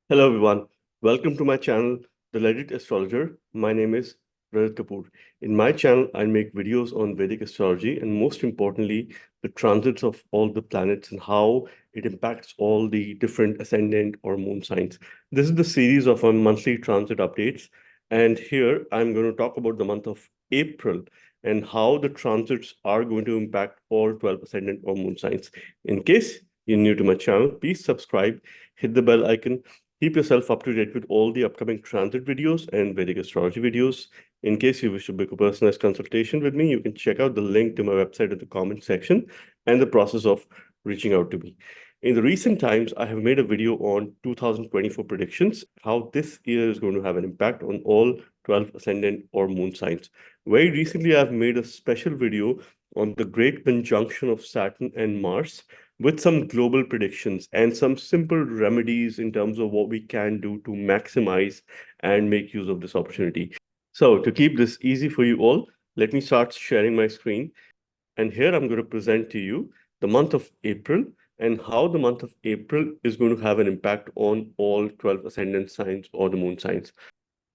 Hello everyone, welcome to my channel, The Legit Astrologer. My name is Rajat Kapoor. In my channel, I make videos on Vedic astrology and most importantly, the transits of all the planets and how it impacts all the different ascendant or moon signs. This is the series of our monthly transit updates. And here I'm going to talk about the month of April and how the transits are going to impact all 12 ascendant or moon signs. In case you're new to my channel, please subscribe, hit the bell icon. Keep yourself up to date with all the upcoming transit videos and Vedic astrology videos. In case you wish to book a personalized consultation with me, you can check out the link to my website in the comment section and the process of reaching out to me. In the recent times, I have made a video on 2024 predictions, how this year is going to have an impact on all 12 ascendant or moon signs. Very recently, I've made a special video on the great conjunction of Saturn and Mars with some global predictions and some simple remedies in terms of what we can do to maximize and make use of this opportunity. So to keep this easy for you all, let me start sharing my screen. And here I'm going to present to you the month of April and how the month of April is going to have an impact on all 12 ascendant signs or the moon signs.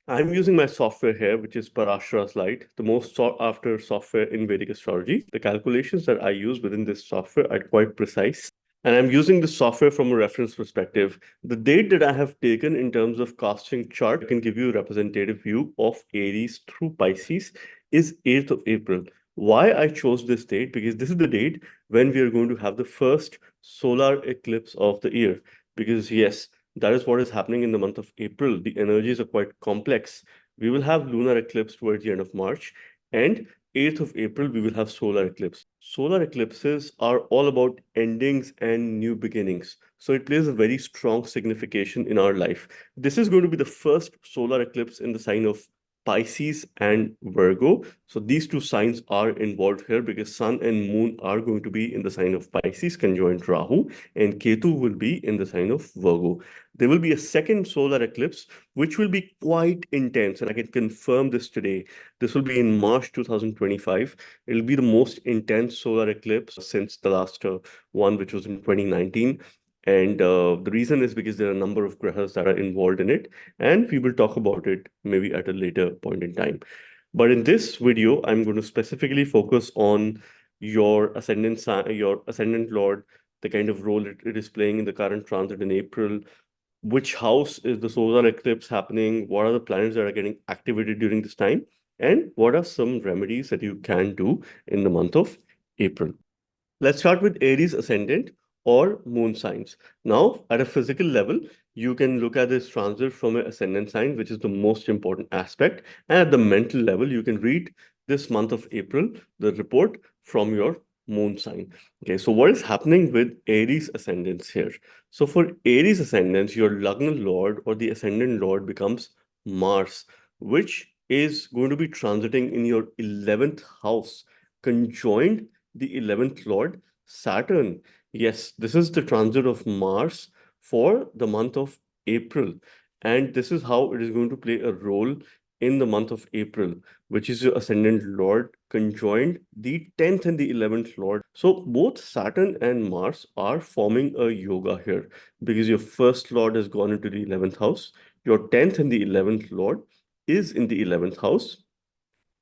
I'm using my software here, which is Parashara's Light, the most sought after software in Vedic astrology. The calculations that I use within this software are quite precise. And I'm using the software from a reference perspective. The date that I have taken in terms of casting chart can give you a representative view of Aries through Pisces is 8th of April. Why I chose this date? Because this is the date when we are going to have the first solar eclipse of the year. Because yes, that is what is happening in the month of April. The energies are quite complex. We will have lunar eclipse towards the end of March, and 8th of April, we will have solar eclipse. Solar eclipses are all about endings and new beginnings. So it plays a very strong signification in our life. This is going to be the first solar eclipse in the sign of Pisces and Virgo. So these two signs are involved here because Sun and Moon are going to be in the sign of Pisces, conjoined Rahu, and Ketu will be in the sign of Virgo. There will be a second solar eclipse, which will be quite intense, and I can confirm this today. This will be in March 2025. It'll be the most intense solar eclipse since the last one, which was in 2019. And the reason is because there are a number of grahas that are involved in it, and we will talk about it maybe at a later point in time. But in this video, I'm going to specifically focus on your your ascendant lord, the kind of role it is playing in the current transit in April, which house is the solar eclipse happening, what are the planets that are getting activated during this time, and what are some remedies that you can do in the month of April. Let's start with Aries ascendant or moon signs. Now, at a physical level, you can look at this transit from an ascendant sign, which is the most important aspect. And at the mental level, you can read this month of April, the report from your moon sign. Okay, so what is happening with Aries ascendants here? So for Aries ascendants, your Lagna Lord or the ascendant Lord becomes Mars, which is going to be transiting in your 11th house, conjoined the 11th Lord, Saturn. Yes, this is the transit of Mars for the month of April. And this is how it is going to play a role in the month of April, which is your ascendant Lord conjoined the 10th and the 11th Lord. So both Saturn and Mars are forming a yoga here because your first Lord has gone into the 11th house, your 10th and the 11th Lord is in the 11th house.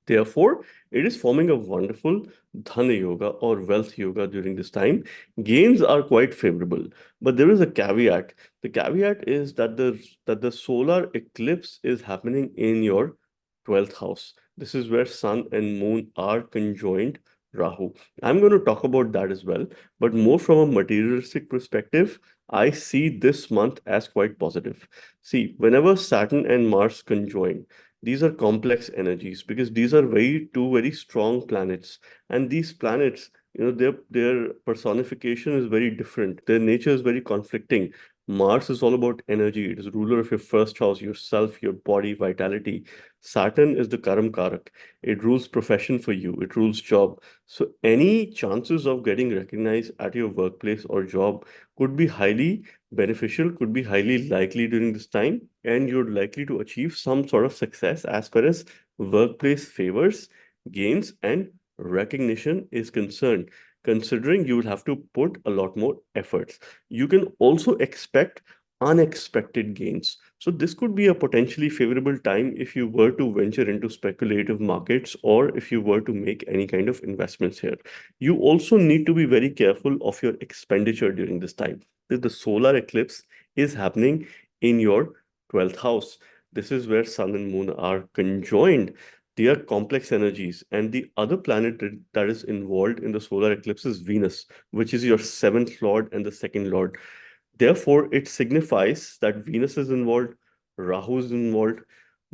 Therefore, it is forming a wonderful Dhana Yoga or wealth yoga during this time. Gains are quite favorable, but there is a caveat. The caveat is that the solar eclipse is happening in your 12th house. This is where Sun and Moon are conjoined Rahu. I'm going to talk about that as well, but more from a materialistic perspective, I see this month as quite positive. See, whenever Saturn and Mars conjoin, these are complex energies because these are two very strong planets, and these planets, their personification is very different, their nature is very conflicting. Mars is all about energy. It is ruler of your first house, yourself, your body, vitality. Saturn is the karam karak. It rules profession for you, it rules job. So any chances of getting recognized at your workplace or job could be highly beneficial, could be highly likely during this time, and you're likely to achieve some sort of success as far as workplace favors, gains, and recognition is concerned, considering you will have to put a lot more efforts. You can also expect unexpected gains. So this could be a potentially favorable time if you were to venture into speculative markets or if you were to make any kind of investments here. You also need to be very careful of your expenditure during this time. The solar eclipse is happening in your 12th house. This is where Sun and Moon are conjoined. They are complex energies, and the other planet that is involved in the solar eclipse is Venus, which is your seventh lord and the second lord. Therefore, it signifies that Venus is involved, Rahu is involved,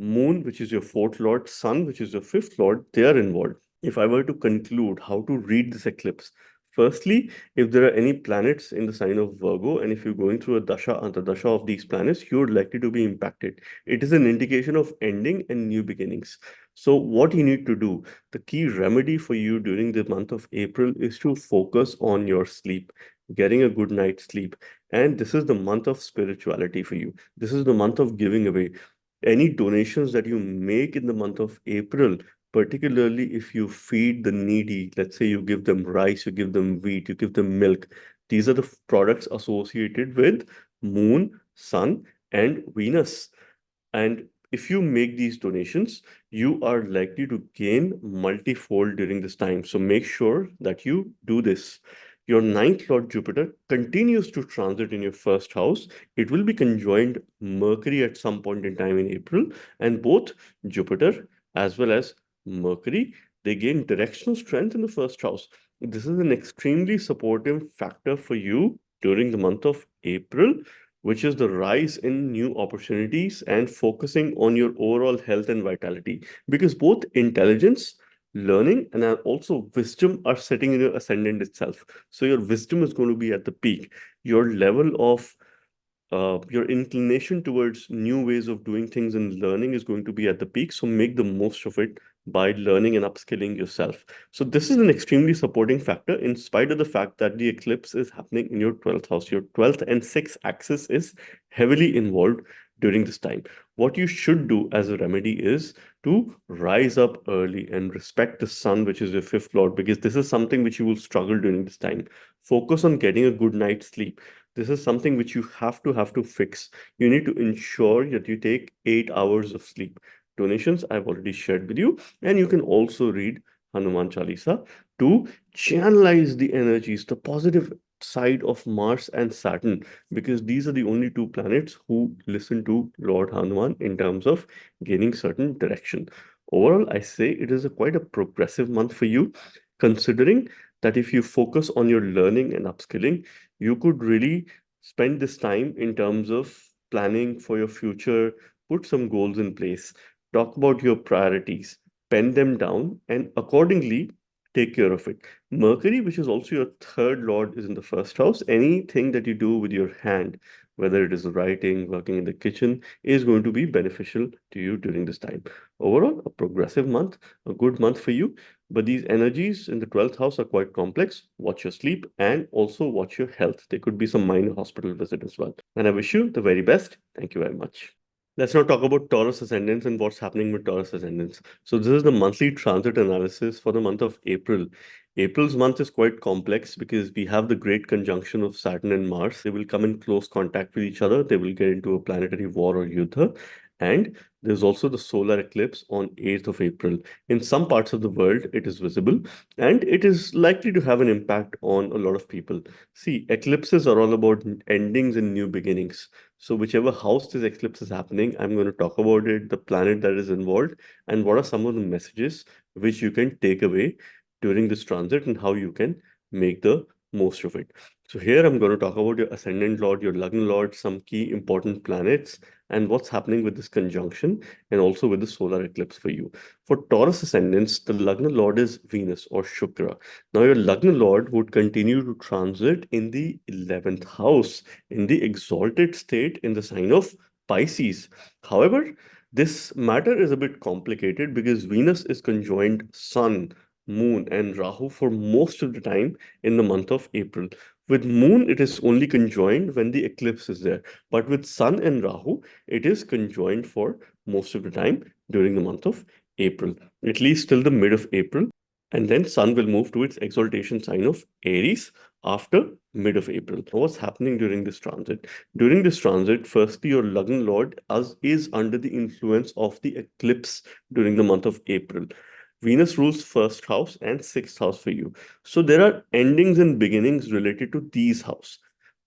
Moon, which is your fourth lord, Sun, which is your fifth lord, they are involved. If I were to conclude how to read this eclipse, firstly, if there are any planets in the sign of Virgo, and if you're going through a dasha, antardasha of these planets, you're likely to be impacted. It is an indication of ending and new beginnings. So, what you need to do, the key remedy for you during the month of April is to focus on your sleep, getting a good night's sleep. And this is the month of spirituality for you. This is the month of giving away. Any donations that you make in the month of April, particularly if you feed the needy, let's say you give them rice, you give them wheat, you give them milk, these are the products associated with Moon, Sun, and Venus. And if you make these donations, you are likely to gain multifold during this time. So make sure that you do this. Your ninth Lord Jupiter continues to transit in your first house. It will be conjoined Mercury at some point in time in April, and both Jupiter as well as Mercury, they gain directional strength in the first house. This is an extremely supportive factor for you during the month of April, which is the rise in new opportunities and focusing on your overall health and vitality. Because both intelligence, learning, and also wisdom are sitting in your ascendant itself. So your wisdom is going to be at the peak. Your level of your inclination towards new ways of doing things and learning is going to be at the peak. So make the most of it by learning and upskilling yourself. So this is an extremely supporting factor in spite of the fact that the eclipse is happening in your 12th house. Your 12th and 6th axis is heavily involved during this time. What you should do as a remedy is to rise up early and respect the sun, which is your fifth lord, because this is something which you will struggle during this time. Focus on getting a good night's sleep. This is something which you have to fix. You need to ensure that you take 8 hours of sleep. Donations I've already shared with you, and you can also read Hanuman Chalisa to channelize the energies, the positive side of Mars and Saturn, because these are the only two planets who listen to Lord Hanuman in terms of gaining certain direction. Overall, I say it is quite a progressive month for you, considering that if you focus on your learning and upskilling, you could really spend this time in terms of planning for your future, put some goals in place, talk about your priorities, pen them down, and accordingly take care of it. Mercury, which is also your third lord, is in the first house. Anything that you do with your hand, whether it is writing, working in the kitchen, is going to be beneficial to you during this time. Overall, a progressive month, a good month for you. But these energies in the 12th house are quite complex. Watch your sleep and also watch your health. There could be some minor hospital visit as well. And I wish you the very best. Thank you very much. Let's now talk about Taurus ascendants and what's happening with Taurus ascendants. So this is the monthly transit analysis for the month of April. April's month is quite complex because we have the great conjunction of Saturn and Mars. They will come in close contact with each other. They will get into a planetary war or yuddha. And there's also the solar eclipse on 8th of April. In some parts of the world, it is visible and it is likely to have an impact on a lot of people. See, eclipses are all about endings and new beginnings. So whichever house this eclipse is happening, I'm going to talk about it, the planet that is involved, and what are some of the messages which you can take away during this transit and how you can make the most of it. So here I'm going to talk about your ascendant lord, your lagna lord, some key important planets, and what's happening with this conjunction, and also with the solar eclipse for you. For Taurus ascendants, the lagna lord is Venus or Shukra. Now your lagna lord would continue to transit in the 11th house, in the exalted state in the sign of Pisces. However, this matter is a bit complicated because Venus is conjoined Sun, Moon, and Rahu for most of the time in the month of April. With Moon, it is only conjoined when the eclipse is there. But with Sun and Rahu, it is conjoined for most of the time during the month of April, at least till the mid of April. And then Sun will move to its exaltation sign of Aries after mid of April. What's happening during this transit? During this transit, firstly, your Lagna Lord is under the influence of the eclipse during the month of April. Venus rules first house and sixth house for you. So there are endings and beginnings related to these houses.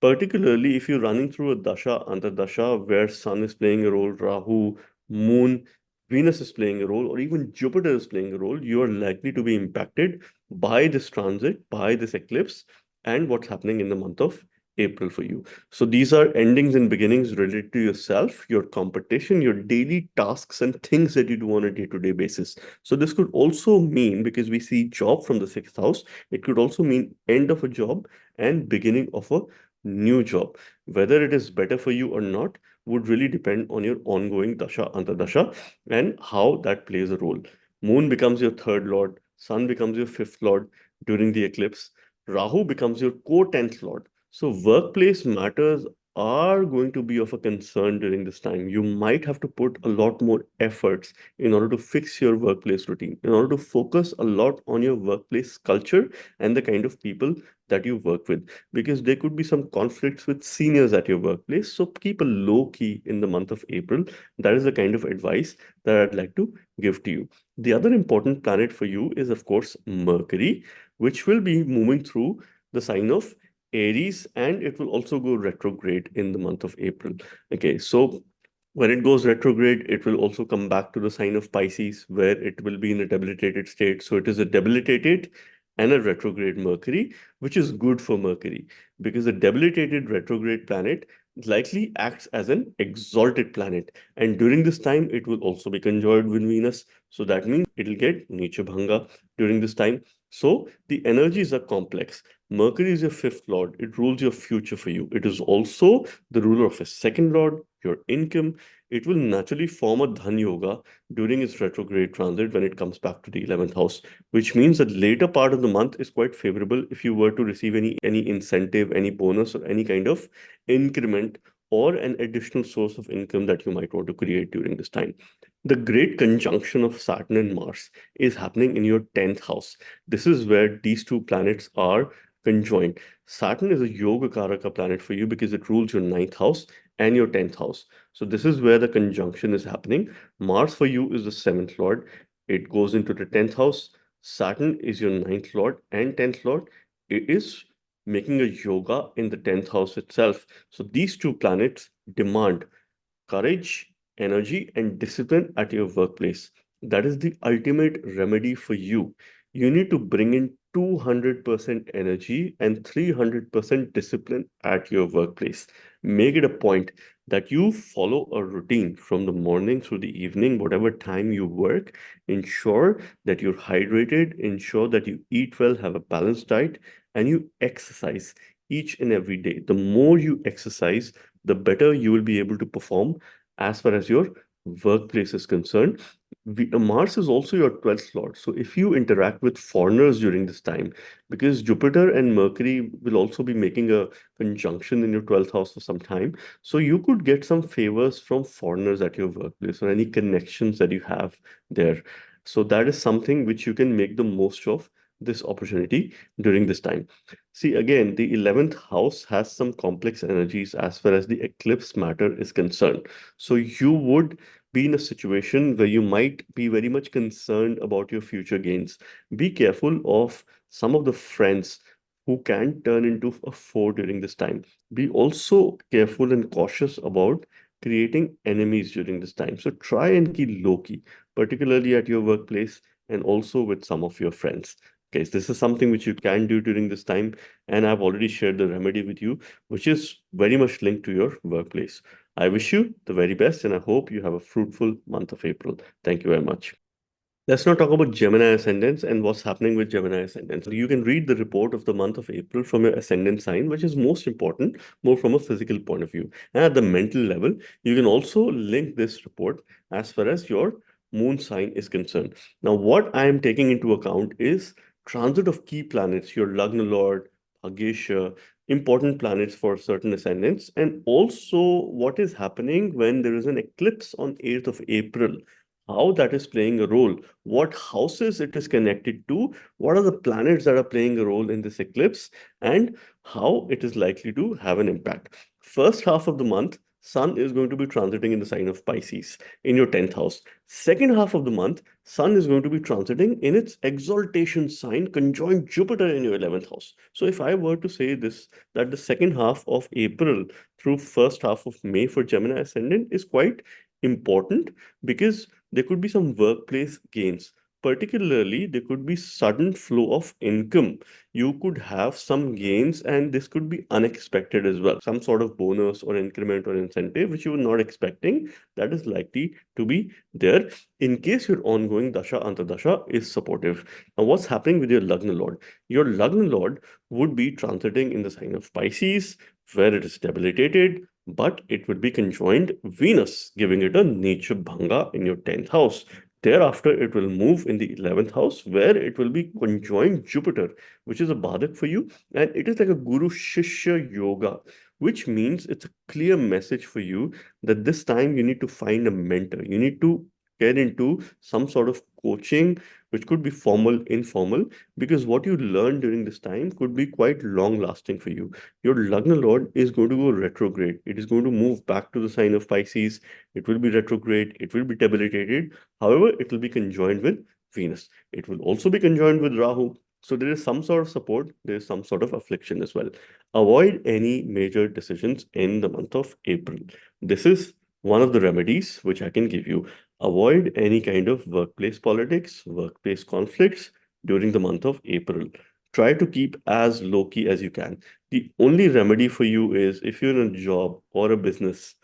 Particularly if you're running through a dasha, antardasha, where Sun is playing a role, Rahu, Moon, Venus is playing a role, or even Jupiter is playing a role, you are likely to be impacted by this transit, by this eclipse, and what's happening in the month of April for you. So these are endings and beginnings related to yourself, your competition, your daily tasks, and things that you do on a day-to-day basis. So this could also mean, because we see job from the sixth house, it could also mean end of a job and beginning of a new job. Whether it is better for you or not would really depend on your ongoing dasha, antardasha, and how that plays a role. Moon becomes your third lord, Sun becomes your fifth lord during the eclipse, Rahu becomes your co-10th lord. So workplace matters are going to be of a concern during this time. You might have to put a lot more efforts in order to fix your workplace routine, in order to focus a lot on your workplace culture and the kind of people that you work with, because there could be some conflicts with seniors at your workplace. So keep a low key in the month of April. That is the kind of advice that I'd like to give to you. The other important planet for you is, of course, Mercury, which will be moving through the sign of Aries, and it will also go retrograde in the month of April. Okay, so when it goes retrograde, it will also come back to the sign of Pisces, where it will be in a debilitated state. So it is a debilitated and a retrograde Mercury, which is good for Mercury, because a debilitated retrograde planet likely acts as an exalted planet. And during this time, it will also be conjoined with Venus. So that means it'll get Nicha Bhanga during this time. So the energies are complex. Mercury is your fifth lord. It rules your future for you. It is also the ruler of a second lord, your income. It will naturally form a Dhan Yoga during its retrograde transit when it comes back to the 11th house, which means that later part of the month is quite favorable if you were to receive any incentive, any bonus, or any kind of increment or an additional source of income that you might want to create during this time. The great conjunction of Saturn and Mars is happening in your 10th house. This is where these two planets are conjoined. Saturn is a Yoga Karaka planet for you because it rules your 9th house and your 10th house. So this is where the conjunction is happening. Mars for you is the 7th lord. It goes into the 10th house. Saturn is your 9th lord and 10th lord. It is making a yoga in the 10th house itself. So these two planets demand courage, energy, and discipline at your workplace. That is the ultimate remedy for you. You need to bring in 200% energy and 300% discipline at your workplace. Make it a point that you follow a routine from the morning through the evening, whatever time you work. Ensure that you're hydrated, ensure that you eat well, have a balanced diet, and you exercise each and every day. The more you exercise, the better you will be able to perform as far as your workplace is concerned. Mars is also your 12th lord. So if you interact with foreigners during this time, because Jupiter and Mercury will also be making a conjunction in your 12th house for some time, so you could get some favors from foreigners at your workplace or any connections that you have there. So that is something which you can make the most of this opportunity during this time. See, again, the 11th house has some complex energies as far as the eclipse matter is concerned. So you would be in a situation where you might be very much concerned about your future gains. Be careful of some of the friends who can turn into a foe during this time. Be also careful and cautious about creating enemies during this time. So try and keep low key, particularly at your workplace and also with some of your friends. Okay, so this is something which you can do during this time, and I've already shared the remedy with you, which is very much linked to your workplace. I wish you the very best, and I hope you have a fruitful month of April. Thank you very much. Let's now talk about Gemini ascendants and what's happening with Gemini ascendants. You can read the report of the month of April from your ascendant sign, which is most important, more from a physical point of view. And at the mental level, you can also link this report as far as your moon sign is concerned. Now, what I am taking into account is transit of key planets, your Lagna Lord, Bhagesha, important planets for certain ascendants, and also what is happening when there is an eclipse on 8th of April. how that is playing a role, what houses it is connected to, what are the planets that are playing a role in this eclipse, and how it is likely to have an impact. First half of the month, Sun is going to be transiting in the sign of Pisces in your 10th house. Second half of the month, Sun is going to be transiting in its exaltation sign, conjoined Jupiter in your 11th house. So if I were to say this, that the second half of April through first half of May for Gemini ascendant is quite important, because there could be some workplace gains. Particularly, there could be sudden flow of income. You could have some gains, and this could be unexpected as well. Some sort of bonus or increment or incentive which you were not expecting, that is likely to be there in case your ongoing Dasha Antardasha is supportive. Now, what's happening with your Lagna Lord? Your Lagna Lord would be transiting in the sign of Pisces, where it is debilitated, but it would be conjoined Venus, giving it a nature bhanga in your 10th house. Thereafter, it will move in the 11th house, where it will be conjoined Jupiter, which is a Badak for you. And it is like a Guru Shishya Yoga, which means it's a clear message for you that this time you need to find a mentor. You need to get into some sort of coaching, which could be formal, informal, because what you learn during this time could be quite long lasting for you. Your Lagna Lord is going to go retrograde. It is going to move back to the sign of Pisces. It will be retrograde. It will be debilitated. However, it will be conjoined with Venus. It will also be conjoined with Rahu. So there is some sort of support. There is some sort of affliction as well. Avoid any major decisions in the month of April. This is one of the remedies which I can give you. Avoid any kind of workplace politics, workplace conflicts during the month of April. Try to keep as low key as you can. The only remedy for you is, if you're in a job or a business,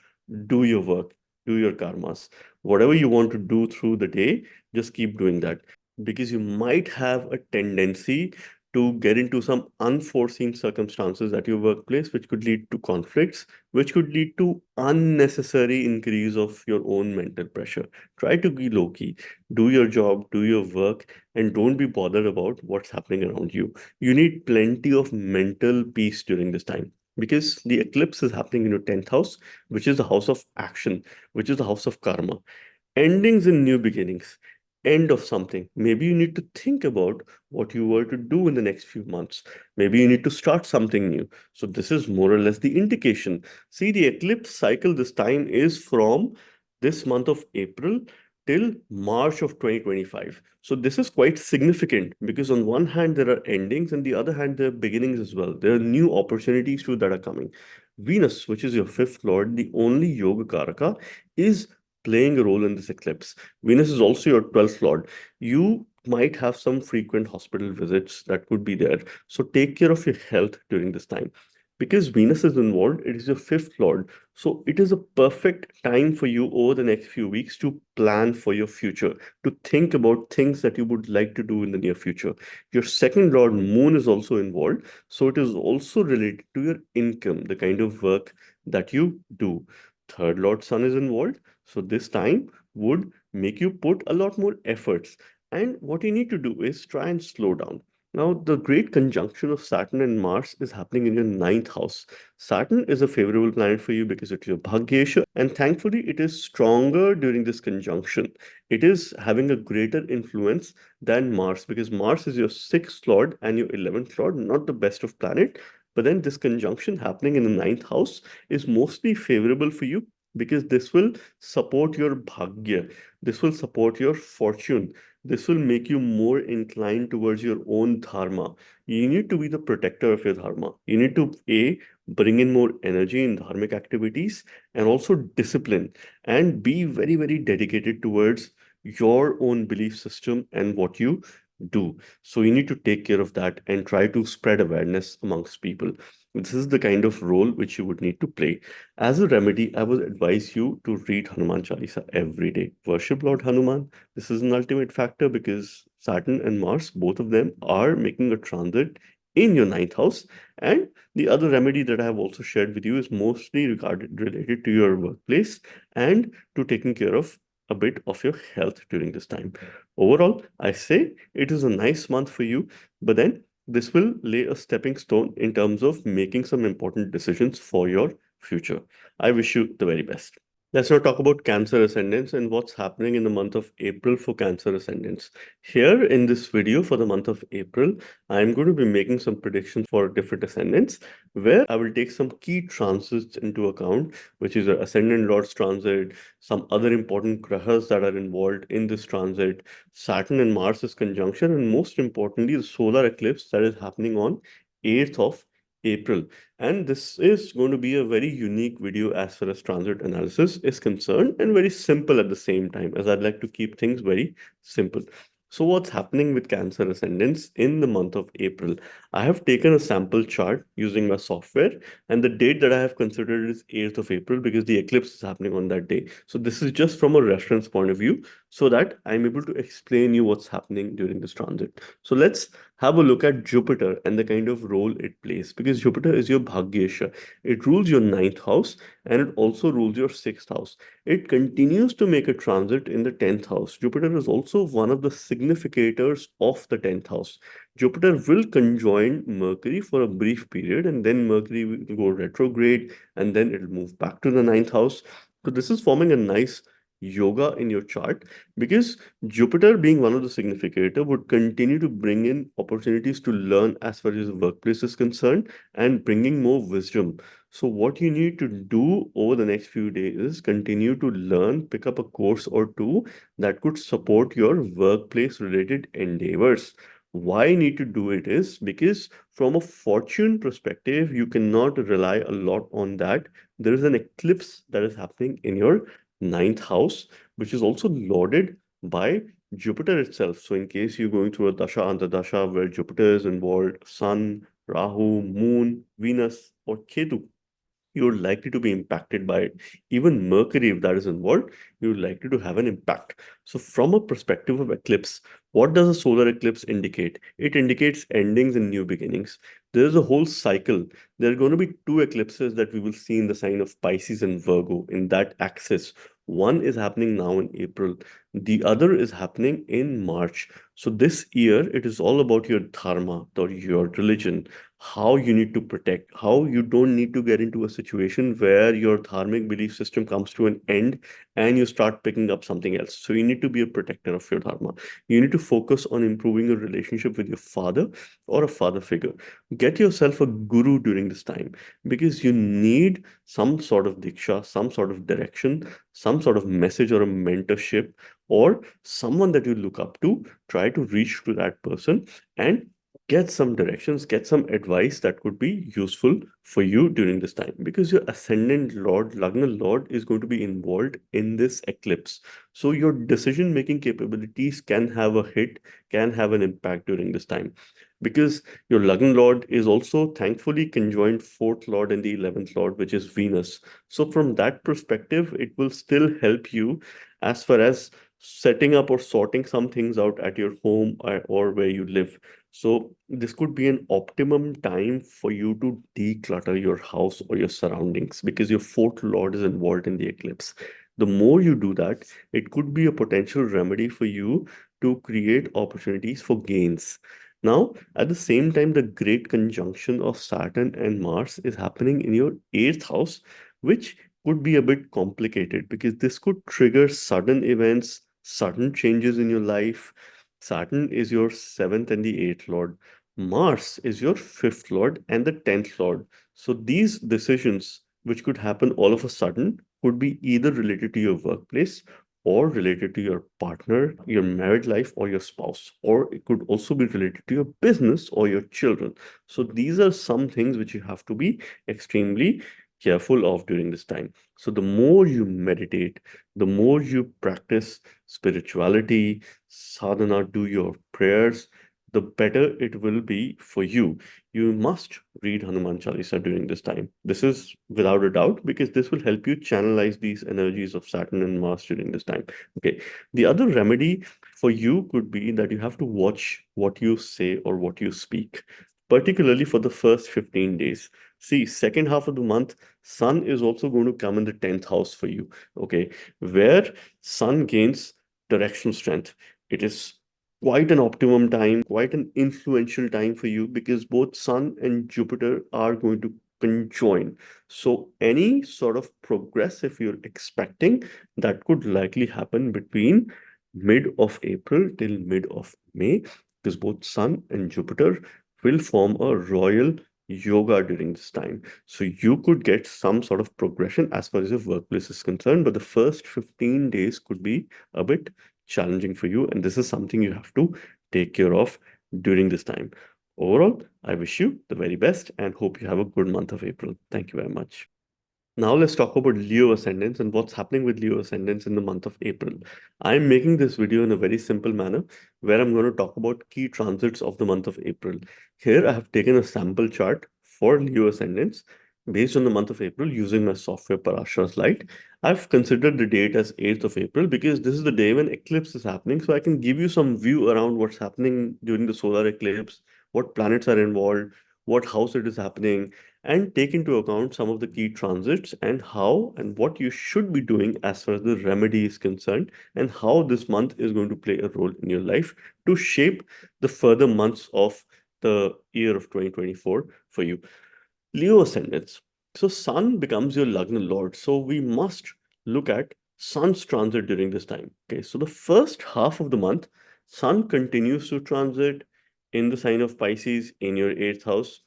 do your work, do your karmas. Whatever you want to do through the day, just keep doing that, because you might have a tendency to get into some unforeseen circumstances at your workplace, which could lead to conflicts, which could lead to unnecessary increase of your own mental pressure. Try to be low key, do your job, do your work, and don't be bothered about what's happening around you. You need plenty of mental peace during this time, because the eclipse is happening in your 10th house, which is the house of action, which is the house of karma. Endings and new beginnings, end of something. Maybe you need to think about what you were to do in the next few months. Maybe you need to start something new. So this is more or less the indication. See, the eclipse cycle this time is from this month of April till March of 2025. So this is quite significant, because on one hand there are endings, and the other hand there are beginnings as well. There are new opportunities too that are coming. Venus, which is your fifth lord, the only yoga karaka, is playing a role in this eclipse. Venus is also your 12th lord. You might have some frequent hospital visits that could be there. So take care of your health during this time. Because Venus is involved, it is your fifth lord. So it is a perfect time for you over the next few weeks to plan for your future, to think about things that you would like to do in the near future. Your second lord, Moon, is also involved. So it is also related to your income, the kind of work that you do. Third lord, Sun, is involved. So this time would make you put a lot more efforts. And what you need to do is try and slow down. Now, the great conjunction of Saturn and Mars is happening in your ninth house. Saturn is a favorable planet for you because it's your Bhagyesha, and thankfully, it is stronger during this conjunction. It is having a greater influence than Mars, because Mars is your sixth lord and your 11th lord, not the best of planet. But then this conjunction happening in the ninth house is mostly favorable for you, because this will support your bhagya, this will support your fortune, this will make you more inclined towards your own dharma. You need to be the protector of your dharma. You need to a bring in more energy in dharmic activities, and also discipline, and be very, very dedicated towards your own belief system and what you do. So you need to take care of that and try to spread awareness amongst people. This is the kind of role which you would need to play. As a remedy, I would advise you to read Hanuman Chalisa every day. Worship Lord Hanuman. This is an ultimate factor, because Saturn and Mars, both of them, are making a transit in your ninth house. And the other remedy that I have also shared with you is mostly related to your workplace, and to taking care of a bit of your health during this time. Overall, I say it is a nice month for you, but then this will lay a stepping stone in terms of making some important decisions for your future. I wish you the very best. Let's now talk about Cancer Ascendants and what's happening in the month of April for Cancer Ascendants. Here in this video for the month of April, I'm going to be making some predictions for different ascendants where I will take some key transits into account, which is your Ascendant Lord's transit, some other important grahas that are involved in this transit, Saturn and Mars's conjunction, and most importantly, the solar eclipse that is happening on 8th of April. And this is going to be a very unique video as far as transit analysis is concerned, and very simple at the same time, as I'd like to keep things very simple. So what's happening with Cancer Ascendants in the month of April? I have taken a sample chart using my software, and the date that I have considered is 8th of April because the eclipse is happening on that day. So this is just from a reference point of view so that I'm able to explain you what's happening during this transit. So let's have a look at Jupiter and the kind of role it plays, because Jupiter is your Bhagyesha. It rules your ninth house and it also rules your sixth house. It continues to make a transit in the 10th house. Jupiter is also one of the significators of the 10th house. Jupiter will conjoin Mercury for a brief period, and then Mercury will go retrograde, and then it'll move back to the ninth house. So this is forming a nice yoga in your chart, because Jupiter, being one of the significator, would continue to bring in opportunities to learn as far as the workplace is concerned and bringing more wisdom. So what you need to do over the next few days is continue to learn, pick up a course or two that could support your workplace related endeavors. Why I need to do it is because from a fortune perspective, you cannot rely a lot on that. There is an eclipse that is happening in your ninth house, which is also lorded by Jupiter itself. So in case you're going through a dasha antardasha where Jupiter is involved, Sun, Rahu, Moon, Venus, or Ketu, you're likely to be impacted by it. Even Mercury, if that is involved, you're likely to have an impact. So, from a perspective of eclipse, what does a solar eclipse indicate? It indicates endings and new beginnings. There's a whole cycle. There are going to be two eclipses that we will see in the sign of Pisces and Virgo in that axis. One is happening now in April, the other is happening in March. So, this year, it is all about your dharma or your religion, how you need to protect, how you don't need to get into a situation where your dharmic belief system comes to an end and you start picking up something else. So you need to be a protector of your dharma. You need to focus on improving your relationship with your father or a father figure. Get yourself a guru during this time, because you need some sort of diksha, some sort of direction, some sort of message or a mentorship, or someone that you look up to. Try to reach to that person and get some directions, get some advice that could be useful for you during this time, because your ascendant lord, Lagna lord, is going to be involved in this eclipse. So your decision making capabilities can have a hit, can have an impact during this time, because your Lagna lord is also thankfully conjoined fourth lord and the 11th lord, which is Venus. So from that perspective, it will still help you as far as setting up or sorting some things out at your home, or where you live. So this could be an optimum time for you to declutter your house or your surroundings, because your fourth lord is involved in the eclipse. The more you do that, it could be a potential remedy for you to create opportunities for gains. Now, at the same time, the great conjunction of Saturn and Mars is happening in your eighth house, which could be a bit complicated because this could trigger sudden events, sudden changes in your life. Saturn is your seventh and the eighth lord. Mars is your fifth lord and the 10th lord. So these decisions, which could happen all of a sudden, could be either related to your workplace or related to your partner, your married life, or your spouse, or it could also be related to your business or your children. So these are some things which you have to be extremely careful of during this time. So the more you meditate, the more you practice spirituality, sadhana, do your prayers, the better it will be for you. You must read Hanuman Chalisa during this time. This is without a doubt, because this will help you channelize these energies of Saturn and Mars during this time. Okay. The other remedy for you could be that you have to watch what you say or what you speak, particularly for the first 15 days. See, second half of the month, Sun is also going to come in the 10th house for you. Okay. Where Sun gains direction strength. It is quite an optimum time, quite an influential time for you, because both Sun and Jupiter are going to conjoin. So any sort of progress, if you're expecting, that could likely happen between mid of April till mid of May, because both Sun and Jupiter will form a royal yoga during this time. So you could get some sort of progression as far as your workplace is concerned, but the first 15 days could be a bit challenging for you. And this is something you have to take care of during this time. Overall, I wish you the very best and hope you have a good month of April. Thank you very much. Now let's talk about Leo ascendants and what's happening with Leo ascendants in the month of April. I'm making this video in a very simple manner where I'm going to talk about key transits of the month of April. Here I have taken a sample chart for Leo ascendants based on the month of April using my software Parashara's Light. I've considered the date as 8th of April because this is the day when eclipse is happening. So I can give you some view around what's happening during the solar eclipse, what planets are involved, what house it is happening, and take into account some of the key transits and how and what you should be doing as far as the remedy is concerned, and how this month is going to play a role in your life to shape the further months of the year of 2024 for you. Leo ascendants. So Sun becomes your Lagna Lord. So we must look at Sun's transit during this time. Okay, so the first half of the month, Sun continues to transit in the sign of Pisces in your eighth house.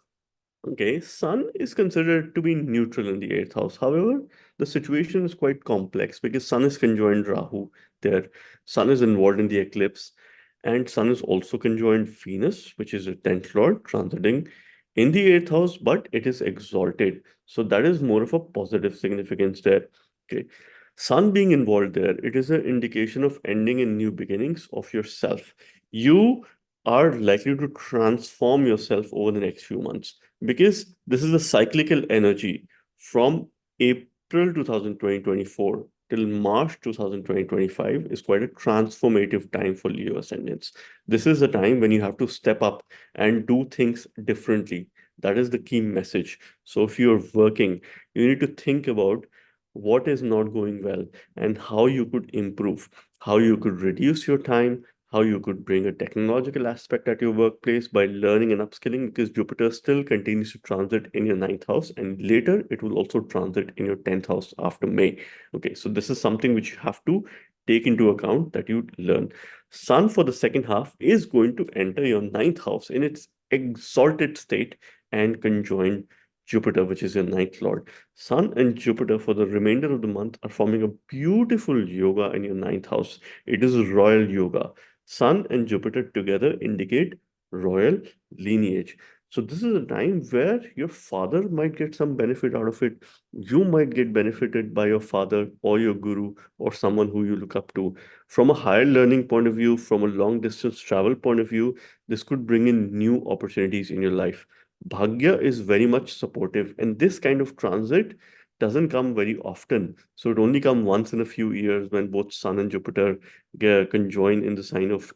Okay, Sun is considered to be neutral in the eighth house. However, the situation is quite complex because Sun is conjoined Rahu there. Sun is involved in the eclipse, and Sun is also conjoined Venus, which is a 10th lord, transiting in the eighth house, but it is exalted. So that is more of a positive significance there. Okay. Sun being involved there, it is an indication of ending and new beginnings of yourself. You are likely to transform yourself over the next few months because this is a cyclical energy from April 2024 till March 2025 is quite a transformative time for Leo ascendants. This is a time when you have to step up and do things differently. That is the key message. So if you're working, you need to think about what is not going well and how you could improve, how you could reduce your time, how you could bring a technological aspect at your workplace by learning and upskilling, because Jupiter still continues to transit in your ninth house and later it will also transit in your 10th house after May. Okay, so this is something which you have to take into account that you learn. Sun for the second half is going to enter your ninth house in its exalted state and conjoin Jupiter, which is your ninth lord. Sun and Jupiter for the remainder of the month are forming a beautiful yoga in your ninth house. It is royal yoga. Sun and Jupiter together indicate royal lineage. So this is a time where your father might get some benefit out of it. You might get benefited by your father or your guru or someone who you look up to. From a higher learning point of view, from a long distance travel point of view, this could bring in new opportunities in your life. Bhagya is very much supportive, and this kind of transit doesn't come very often. So it only comes once in a few years when both Sun and Jupiter conjoin in the sign of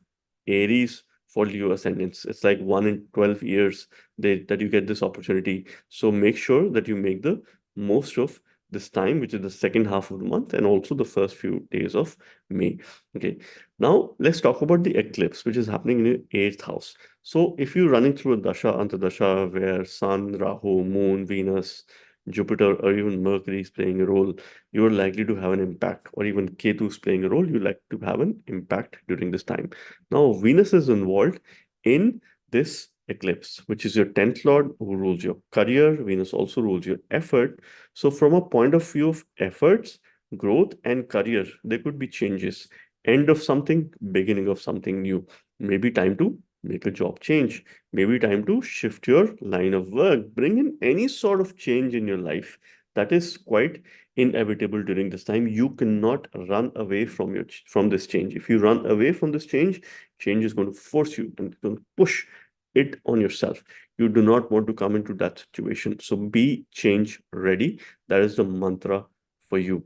Aries for Leo ascendants. It's like 1 in 12 years that you get this opportunity. So make sure that you make the most of this time, which is the second half of the month and also the first few days of May. Okay. Now let's talk about the eclipse, which is happening in your eighth house. So if you're running through a dasha, antardasha, where Sun, Rahu, Moon, Venus, Jupiter, or even Mercury is playing a role, you are likely to have an impact, or even Ketu is playing a role, you like to have an impact during this time. Now, Venus is involved in this eclipse, which is your 10th lord who rules your career. Venus also rules your effort. So, from a point of view of efforts, growth, and career, there could be changes. End of something, beginning of something new. Maybe time to make a job change. Maybe time to shift your line of work. Bring in any sort of change in your life. That is quite inevitable during this time. You cannot run away from this change. If you run away from this change, change is going to force you and going to push it on yourself. You do not want to come into that situation. So be change ready. That is the mantra for you.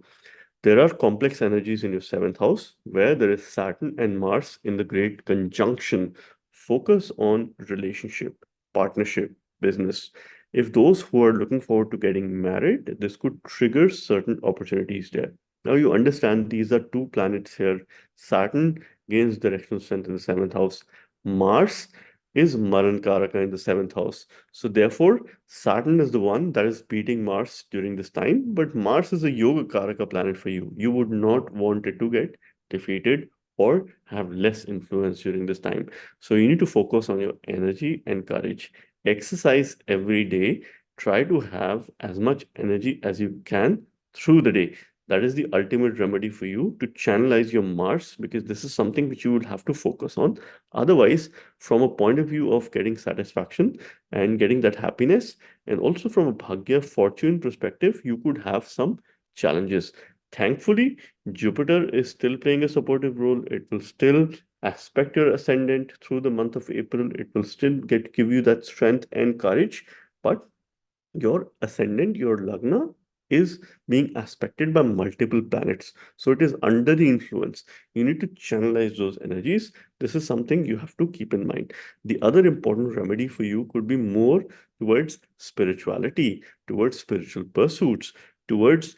There are complex energies in your seventh house where there is Saturn and Mars in the great conjunction. Focus on relationship, partnership, business. If those who are looking forward to getting married, this could trigger certain opportunities there. Now you understand these are two planets here. Saturn gains directional strength in the seventh house. Mars is Maran Karaka in the seventh house. So therefore, Saturn is the one that is beating Mars during this time, but Mars is a Yoga Karaka planet for you. You would not want it to get defeated or have less influence during this time. So you need to focus on your energy and courage. Exercise every day. Try to have as much energy as you can through the day. That is the ultimate remedy for you to channelize your Mars, because this is something which you will have to focus on. Otherwise, from a point of view of getting satisfaction and getting that happiness, and also from a Bhagya fortune perspective, you could have some challenges. Thankfully, Jupiter is still playing a supportive role. It will still aspect your ascendant through the month of April. It will still give you that strength and courage. But your ascendant, your lagna, is being aspected by multiple planets. So it is under the influence. You need to channelize those energies. This is something you have to keep in mind. The other important remedy for you could be more towards spirituality, towards spiritual pursuits, towards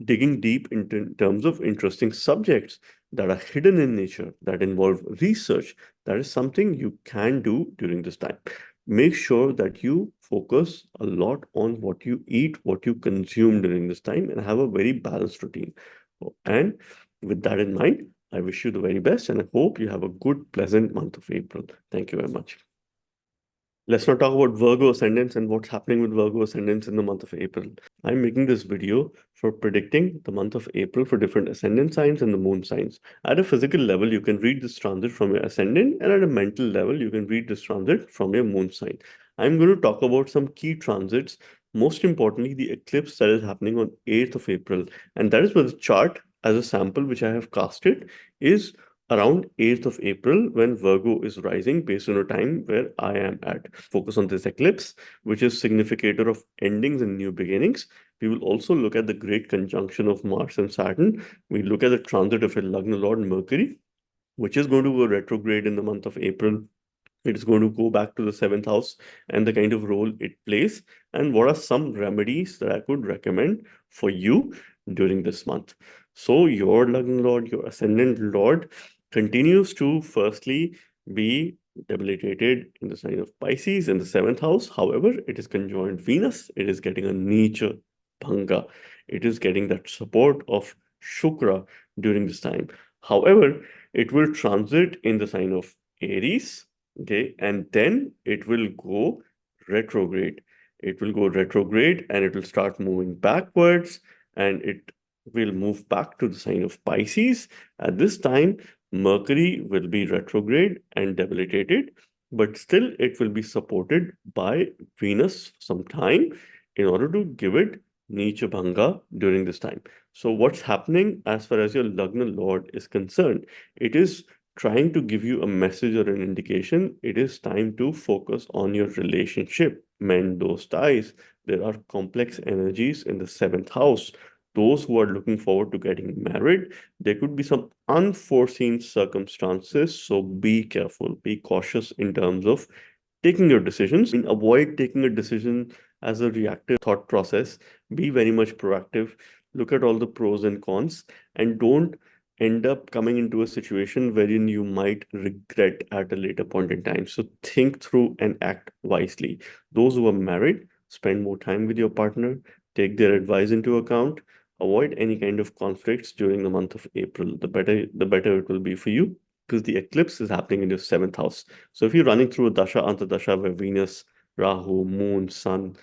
digging deep into terms of interesting subjects that are hidden in nature, that involve research. That is something you can do during this time. Make sure that you focus a lot on what you eat, what you consume during this time, and have a very balanced routine. And with that in mind, I wish you the very best, and I hope you have a good, pleasant month of April. Thank you very much. Let's not talk about Virgo ascendants and what's happening with Virgo ascendants in the month of April. I'm making this video for predicting the month of April for different ascendant signs and the moon signs. At a physical level, you can read this transit from your ascendant, and at a mental level, you can read this transit from your moon sign. I'm going to talk about some key transits, most importantly, the eclipse that is happening on 8th of April. And that is where the chart as a sample, which I have casted, is around 8th of April when Virgo is rising based on a time where I am at. Focus on this eclipse, which is significator of endings and new beginnings. We will also look at the great conjunction of Mars and Saturn. We look at the transit of a Lagna Lord Mercury, which is going to go retrograde in the month of April. It is going to go back to the seventh house and the kind of role it plays, and what are some remedies that I could recommend for you during this month. So, your Lagna Lord, your Ascendant Lord, continues to firstly be debilitated in the sign of Pisces in the seventh house. However, it is conjoined Venus, it is getting a Nicha Bhanga, it is getting that support of Shukra during this time. However, it will transit in the sign of Aries, okay, and then it will go retrograde. It will go retrograde and it will start moving backwards, and it will move back to the sign of Pisces. At this time, Mercury will be retrograde and debilitated, but still it will be supported by Venus some time in order to give it Nicha Bhanga during this time. So what's happening as far as your Lagna Lord is concerned? It is trying to give you a message or an indication. It is time to focus on your relationship, mend those ties. There are complex energies in the seventh house. Those who are looking forward to getting married, there could be some unforeseen circumstances. So be careful, be cautious in terms of taking your decisions. I mean, avoid taking a decision as a reactive thought process. Be very much proactive. Look at all the pros and cons, and don't end up coming into a situation wherein you might regret at a later point in time. So think through and act wisely. Those who are married, spend more time with your partner, take their advice into account, avoid any kind of conflicts during the month of April. The better it will be for you, because the eclipse is happening in your seventh house. So if you're running through a dasha, antardasha where Venus, Rahu, Moon, Sun,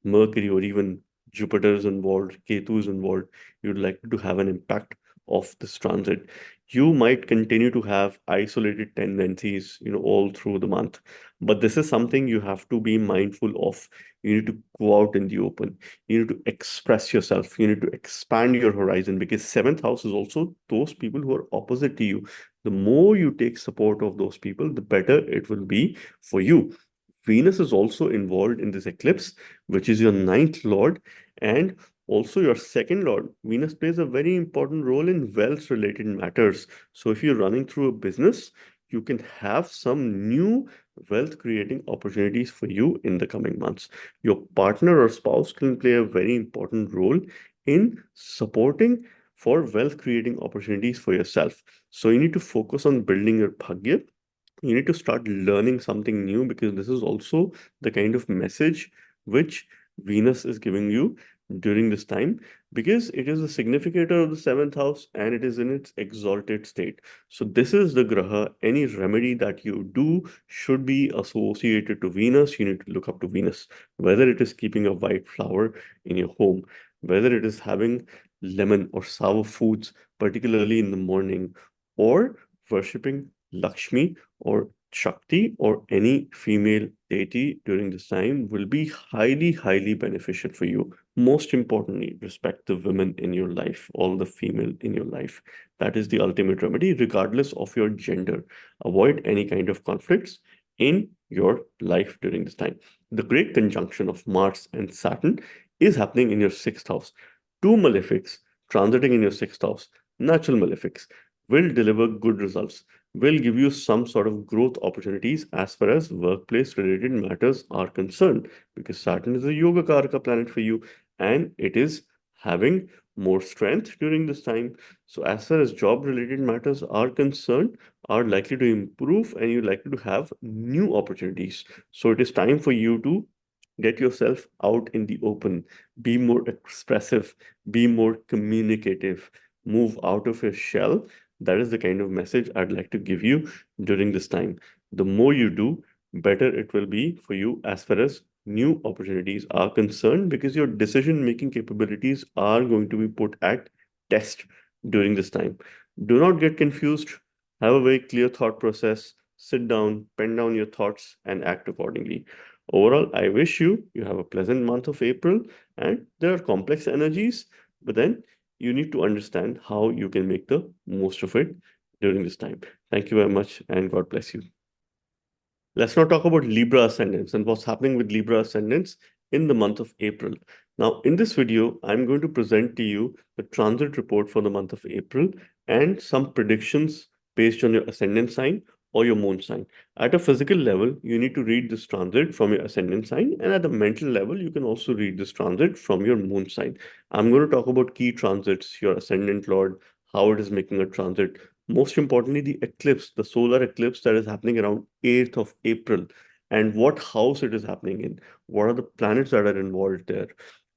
Mercury, or even Jupiter is involved, Ketu is involved, you'd like to have an impact of this transit. You might continue to have isolated tendencies, all through the month. But this is something you have to be mindful of. You need to go out in the open. You need to express yourself. You need to expand your horizon, because seventh house is also those people who are opposite to you. The more you take support of those people, the better it will be for you. Venus is also involved in this eclipse, which is your ninth lord and also your second lord. Venus plays a very important role in wealth related matters. So if you're running through a business, you can have some new wealth creating opportunities for you in the coming months. Your partner or spouse can play a very important role in supporting for wealth creating opportunities for yourself. So you need to focus on building your bhagya, You need to start learning something new, because this is also the kind of message which Venus is giving you during this time, because it is a significator of the seventh house and it is in its exalted state. So this is the graha. Any remedy that you do should be associated to Venus. You need to look up to Venus, whether it is keeping a white flower in your home, whether it is having lemon or sour foods, particularly in the morning, or worshipping Lakshmi or Shakti or any female deity during this time will be highly, highly beneficial for you. Most importantly, respect the women in your life, all the female in your life. That is the ultimate remedy, regardless of your gender. Avoid any kind of conflicts in your life during this time. The great conjunction of Mars and Saturn is happening in your sixth house. Two malefics transiting in your sixth house, natural malefics, will deliver good results, will give you some sort of growth opportunities as far as workplace related matters are concerned, because Saturn is a yoga karaka planet for you and it is having more strength during this time. So as far as job related matters are concerned, are likely to improve and you're likely to have new opportunities. So it is time for you to get yourself out in the open, be more expressive, be more communicative, move out of your shell. That is the kind of message I'd like to give you during this time. The more you do, better it will be for you as far as new opportunities are concerned, because your decision making capabilities are going to be put at test during this time. Do not get confused. Have a very clear thought process. Sit down, pen down your thoughts, and act accordingly. Overall, I wish you have a pleasant month of April, and there are complex energies, but then you need to understand how you can make the most of it during this time. Thank you very much, and God bless you. Let's now talk about Libra ascendants and what's happening with Libra ascendants in the month of April. Now, in this video, I'm going to present to you the transit report for the month of April and some predictions based on your ascendant sign or your moon sign. At a physical level, you need to read this transit from your ascendant sign, and at a mental level, you can also read this transit from your moon sign. I'm going to talk about key transits, your ascendant lord, how it is making a transit, most importantly, the eclipse, the solar eclipse that is happening around 8th of April, and what house it is happening in, what are the planets that are involved there.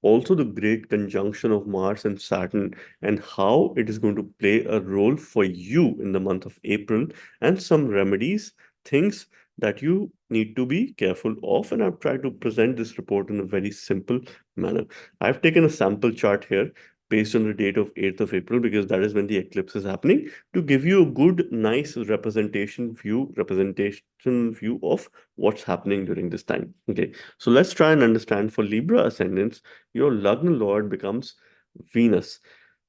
Also, the great conjunction of Mars and Saturn, and how it is going to play a role for you in the month of April, and some remedies, things that you need to be careful of. And I've tried to present this report in a very simple manner. I've taken a sample chart here based on the date of 8th of April, because that is when the eclipse is happening, to give you a good, nice representation view of what's happening during this time. Okay, so let's try and understand. For Libra ascendants, your Lagna Lord becomes Venus.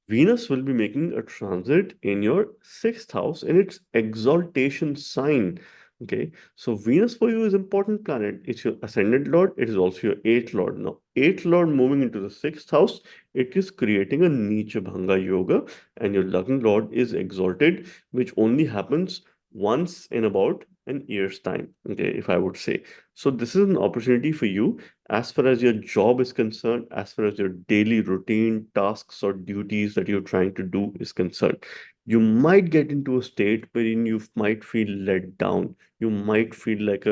Venus will be making a transit in your sixth house in its exaltation sign. Okay, so Venus for you is important planet. It's your ascendant lord. It is also your eighth lord. Now, eighth lord moving into the sixth house, it is creating a Nicha Bhanga yoga, and your Lagna lord is exalted, which only happens once in about an year's time. Okay, if I would say so, this is an opportunity for you as far as your job is concerned, as far as your daily routine tasks or duties that you're trying to do is concerned. You might get into a state wherein you might feel let down. You might feel like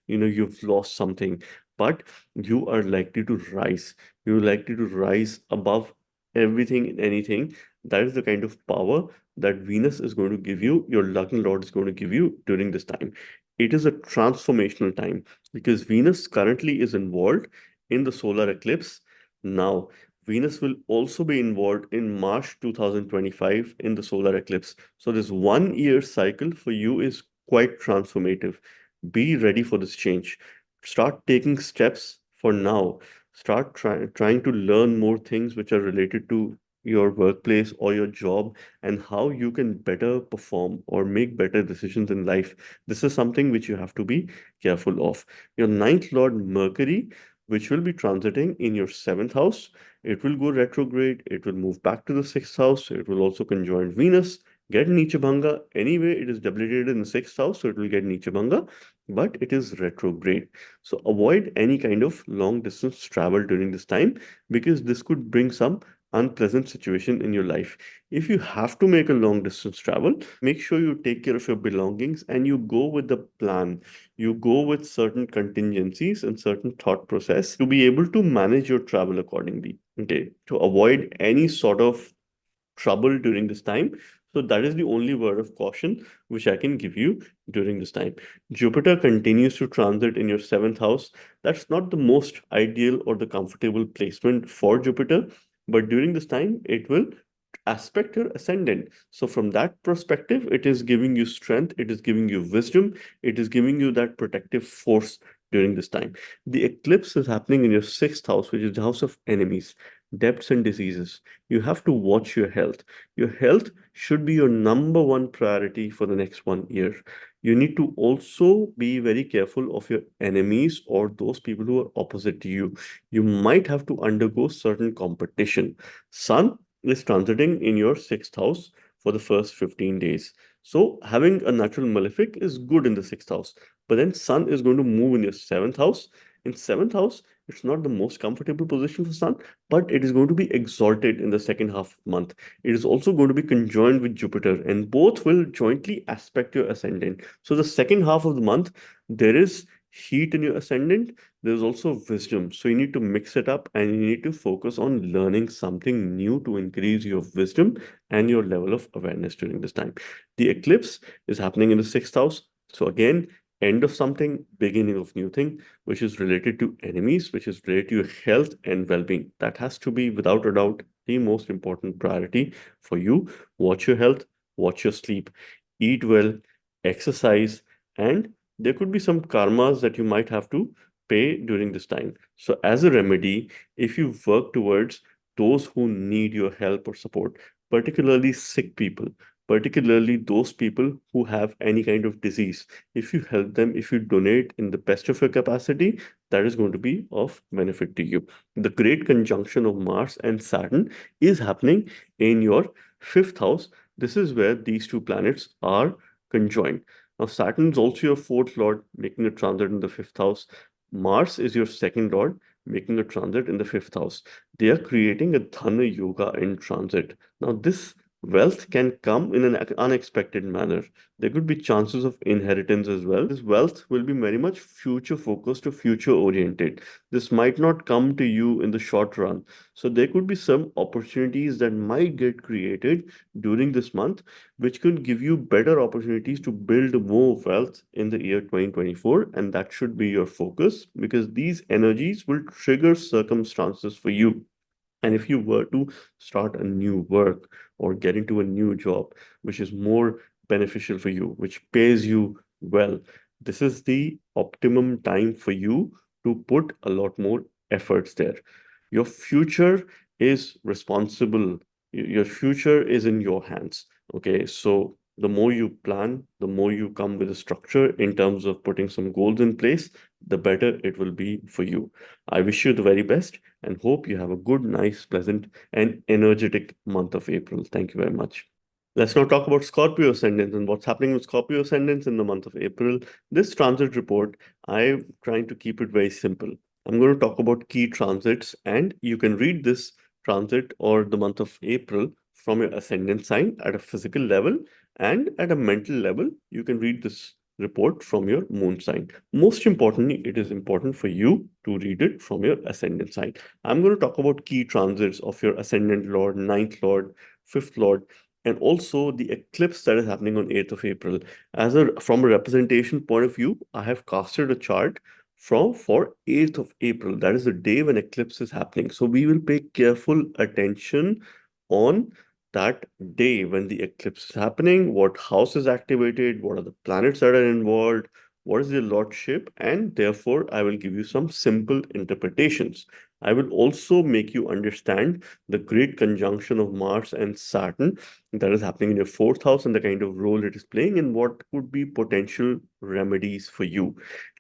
you've lost something, but you are likely to rise. You're likely to rise above everything and anything. That is the kind of power that Venus is going to give you, your lucky lord is going to give you during this time. It is a transformational time, because Venus currently is involved in the solar eclipse. Now, Venus will also be involved in March 2025 in the solar eclipse. So, this 1 year cycle for you is quite transformative. Be ready for this change. Start taking steps for now. Start trying to learn more things which are related to your workplace or your job, and how you can better perform or make better decisions in life. This is something which you have to be careful of. Your ninth lord Mercury, which will be transiting in your seventh house, it will go retrograde. It will move back to the sixth house. It will also conjoin Venus, get Nichabhanga. Anyway, it is debilitated in the sixth house, so it will get Nichabhanga, but it is retrograde. So avoid any kind of long distance travel during this time, because this could bring some unpleasant situation in your life. If you have to make a long distance travel, make sure you take care of your belongings and you go with the plan. You go with certain contingencies and certain thought process to be able to manage your travel accordingly. Okay. To avoid any sort of trouble during this time. So that is the only word of caution which I can give you during this time. Jupiter continues to transit in your seventh house. That's not the most ideal or the comfortable placement for Jupiter, but during this time, it will aspect your ascendant. So from that perspective, it is giving you strength, it is giving you wisdom, it is giving you that protective force during this time. The eclipse is happening in your sixth house, which is the house of enemies, debts and diseases. You have to watch your health. Your health should be your number one priority for the next 1 year. You need to also be very careful of your enemies or those people who are opposite to you. You might have to undergo certain competition. Sun is transiting in your sixth house for the first 15 days. So having a natural malefic is good in the sixth house. But then Sun is going to move in your seventh house. In seventh house, it's not the most comfortable position for Sun, but it is going to be exalted in the second half of the month. It is also going to be conjoined with Jupiter, and both will jointly aspect your ascendant. So the second half of the month, there is heat in your ascendant, there's also wisdom. So you need to mix it up and you need to focus on learning something new to increase your wisdom and your level of awareness during this time. The eclipse is happening in the sixth house. So again, end of something, beginning of new thing, which is related to enemies, which is related to your health and well-being. That has to be, without a doubt, the most important priority for you. Watch your health, watch your sleep, eat well, exercise, and there could be some karmas that you might have to pay during this time. So, as a remedy, if you work towards those who need your help or support, particularly sick people, particularly those people who have any kind of disease, if you help them, if you donate in the best of your capacity, that is going to be of benefit to you. The great conjunction of Mars and Saturn is happening in your fifth house. This is where these two planets are conjoined. Now, Saturn is also your fourth lord, making a transit in the fifth house. Mars is your second lord, making a transit in the fifth house. They are creating a Dhana Yoga in transit. Now, this wealth can come in an unexpected manner. There could be chances of inheritance as well. This wealth will be very much future focused or future oriented. This might not come to you in the short run. So there could be some opportunities that might get created during this month, which could give you better opportunities to build more wealth in the year 2024. And that should be your focus because these energies will trigger circumstances for you. And if you were to start a new work or get into a new job, which is more beneficial for you, which pays you well, this is the optimum time for you to put a lot more efforts there. Your future is responsible. Your future is in your hands. Okay. So the more you plan, the more you come with a structure in terms of putting some goals in place, the better it will be for you. I wish you the very best and hope you have a good, nice, pleasant, and energetic month of April. Thank you very much. Let's now talk about Scorpio ascendants and what's happening with Scorpio ascendants in the month of April. This transit report, I'm trying to keep it very simple. I'm going to talk about key transits, and you can read this transit or the month of April from your ascendant sign at a physical level, and at a mental level, you can read this report from your moon sign. Most importantly, it is important for you to read it from your ascendant sign. I'm going to talk about key transits of your ascendant lord, ninth lord, fifth lord, and also the eclipse that is happening on 8th of April. From a representation point of view, I have casted a chart for 8th of April. That is the day when eclipse is happening. So we will pay careful attention on that day when the eclipse is happening, what house is activated, what are the planets that are involved, what is the lordship, and therefore I will give you some simple interpretations. I will also make you understand the great conjunction of Mars and Saturn that is happening in your fourth house and the kind of role it is playing and what could be potential remedies for you.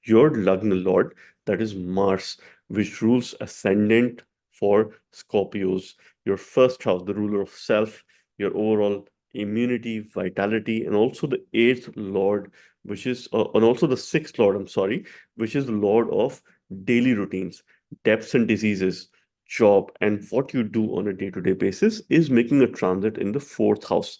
Your Lagna Lord, that is Mars, which rules ascendant for Scorpios, your first house, the ruler of self, your overall immunity, vitality, and also the eighth Lord, and also the sixth Lord, I'm sorry, which is the Lord of daily routines, debts and diseases, job, and what you do on a day-to-day basis is making a transit in the fourth house.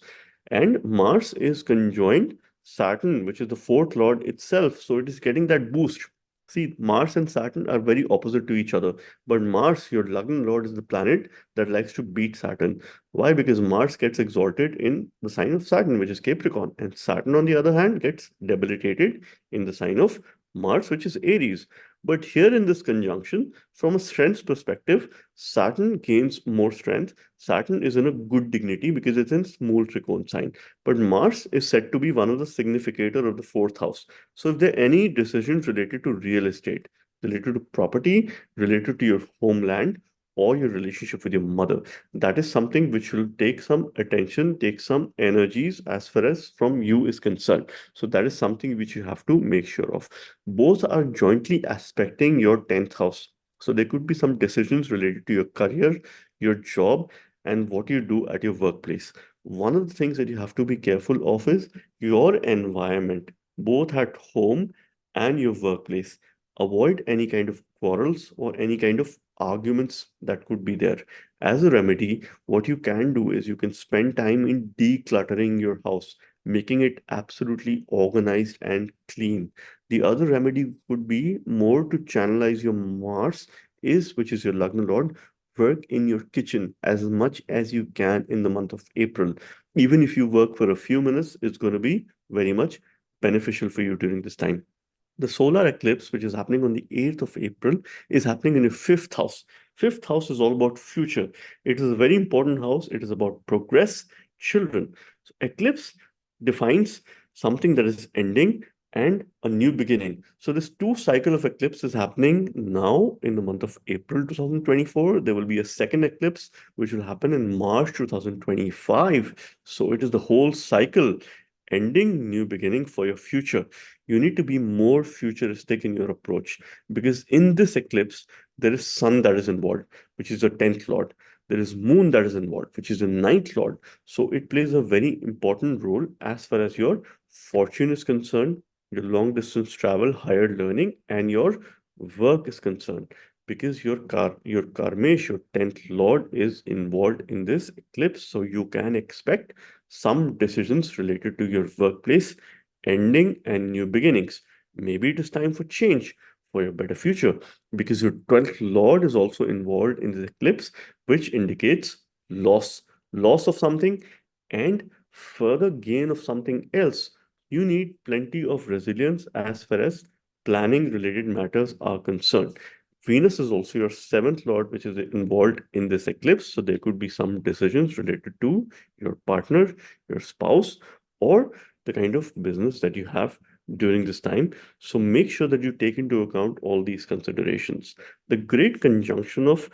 And Mars is conjoined Saturn, which is the fourth lord itself. So it is getting that boost. See, Mars and Saturn are very opposite to each other. But Mars, your Lagna lord, is the planet that likes to beat Saturn. Why? Because Mars gets exalted in the sign of Saturn, which is Capricorn. And Saturn, on the other hand, gets debilitated in the sign of Mars, which is Aries. But here in this conjunction, from a strength perspective, Saturn gains more strength. Saturn is in a good dignity because it's in small tricone sign. But Mars is said to be one of the significator of the fourth house. So if there are any decisions related to real estate, related to property, related to your homeland, or your relationship with your mother, that is something which will take some attention, take some energies as far as from you is concerned. So that is something which you have to make sure of. Both are jointly aspecting your 10th house. So there could be some decisions related to your career, your job, and what you do at your workplace. One of the things that you have to be careful of is your environment, both at home and your workplace. Avoid any kind of quarrels or any kind of arguments that could be there. As a remedy, what you can do is you can spend time in decluttering your house, making it absolutely organized and clean. The other remedy would be more to channelize your Mars, which is your Lagna Lord, work in your kitchen as much as you can in the month of April. Even if you work for a few minutes, it's going to be very much beneficial for you during this time. The solar eclipse, which is happening on the 8th of April, is happening in your fifth house. Fifth house is all about future. It is a very important house. It is about progress, children. So eclipse defines something that is ending and a new beginning. So this two cycle of eclipse is happening now in the month of April 2024. There will be a second eclipse which will happen in March 2025. So it is the whole cycle ending, new beginning for your future. You need to be more futuristic in your approach because in this eclipse, there is sun that is involved, which is the 10th lord. There is moon that is involved, which is the ninth lord. So it plays a very important role as far as your fortune is concerned, your long distance travel, higher learning, and your work is concerned. Because your karmesh, your 10th lord, is involved in this eclipse. So you can expect some decisions related to your workplace ending and new beginnings. Maybe it is time for change for your better future because your 12th lord is also involved in this eclipse, which indicates loss of something and further gain of something else. You need plenty of resilience as far as planning related matters are concerned. Venus is also your seventh lord, which is involved in this eclipse. So there could be some decisions related to your partner, your spouse, or the kind of business that you have during this time. So make sure that you take into account all these considerations. The great conjunction of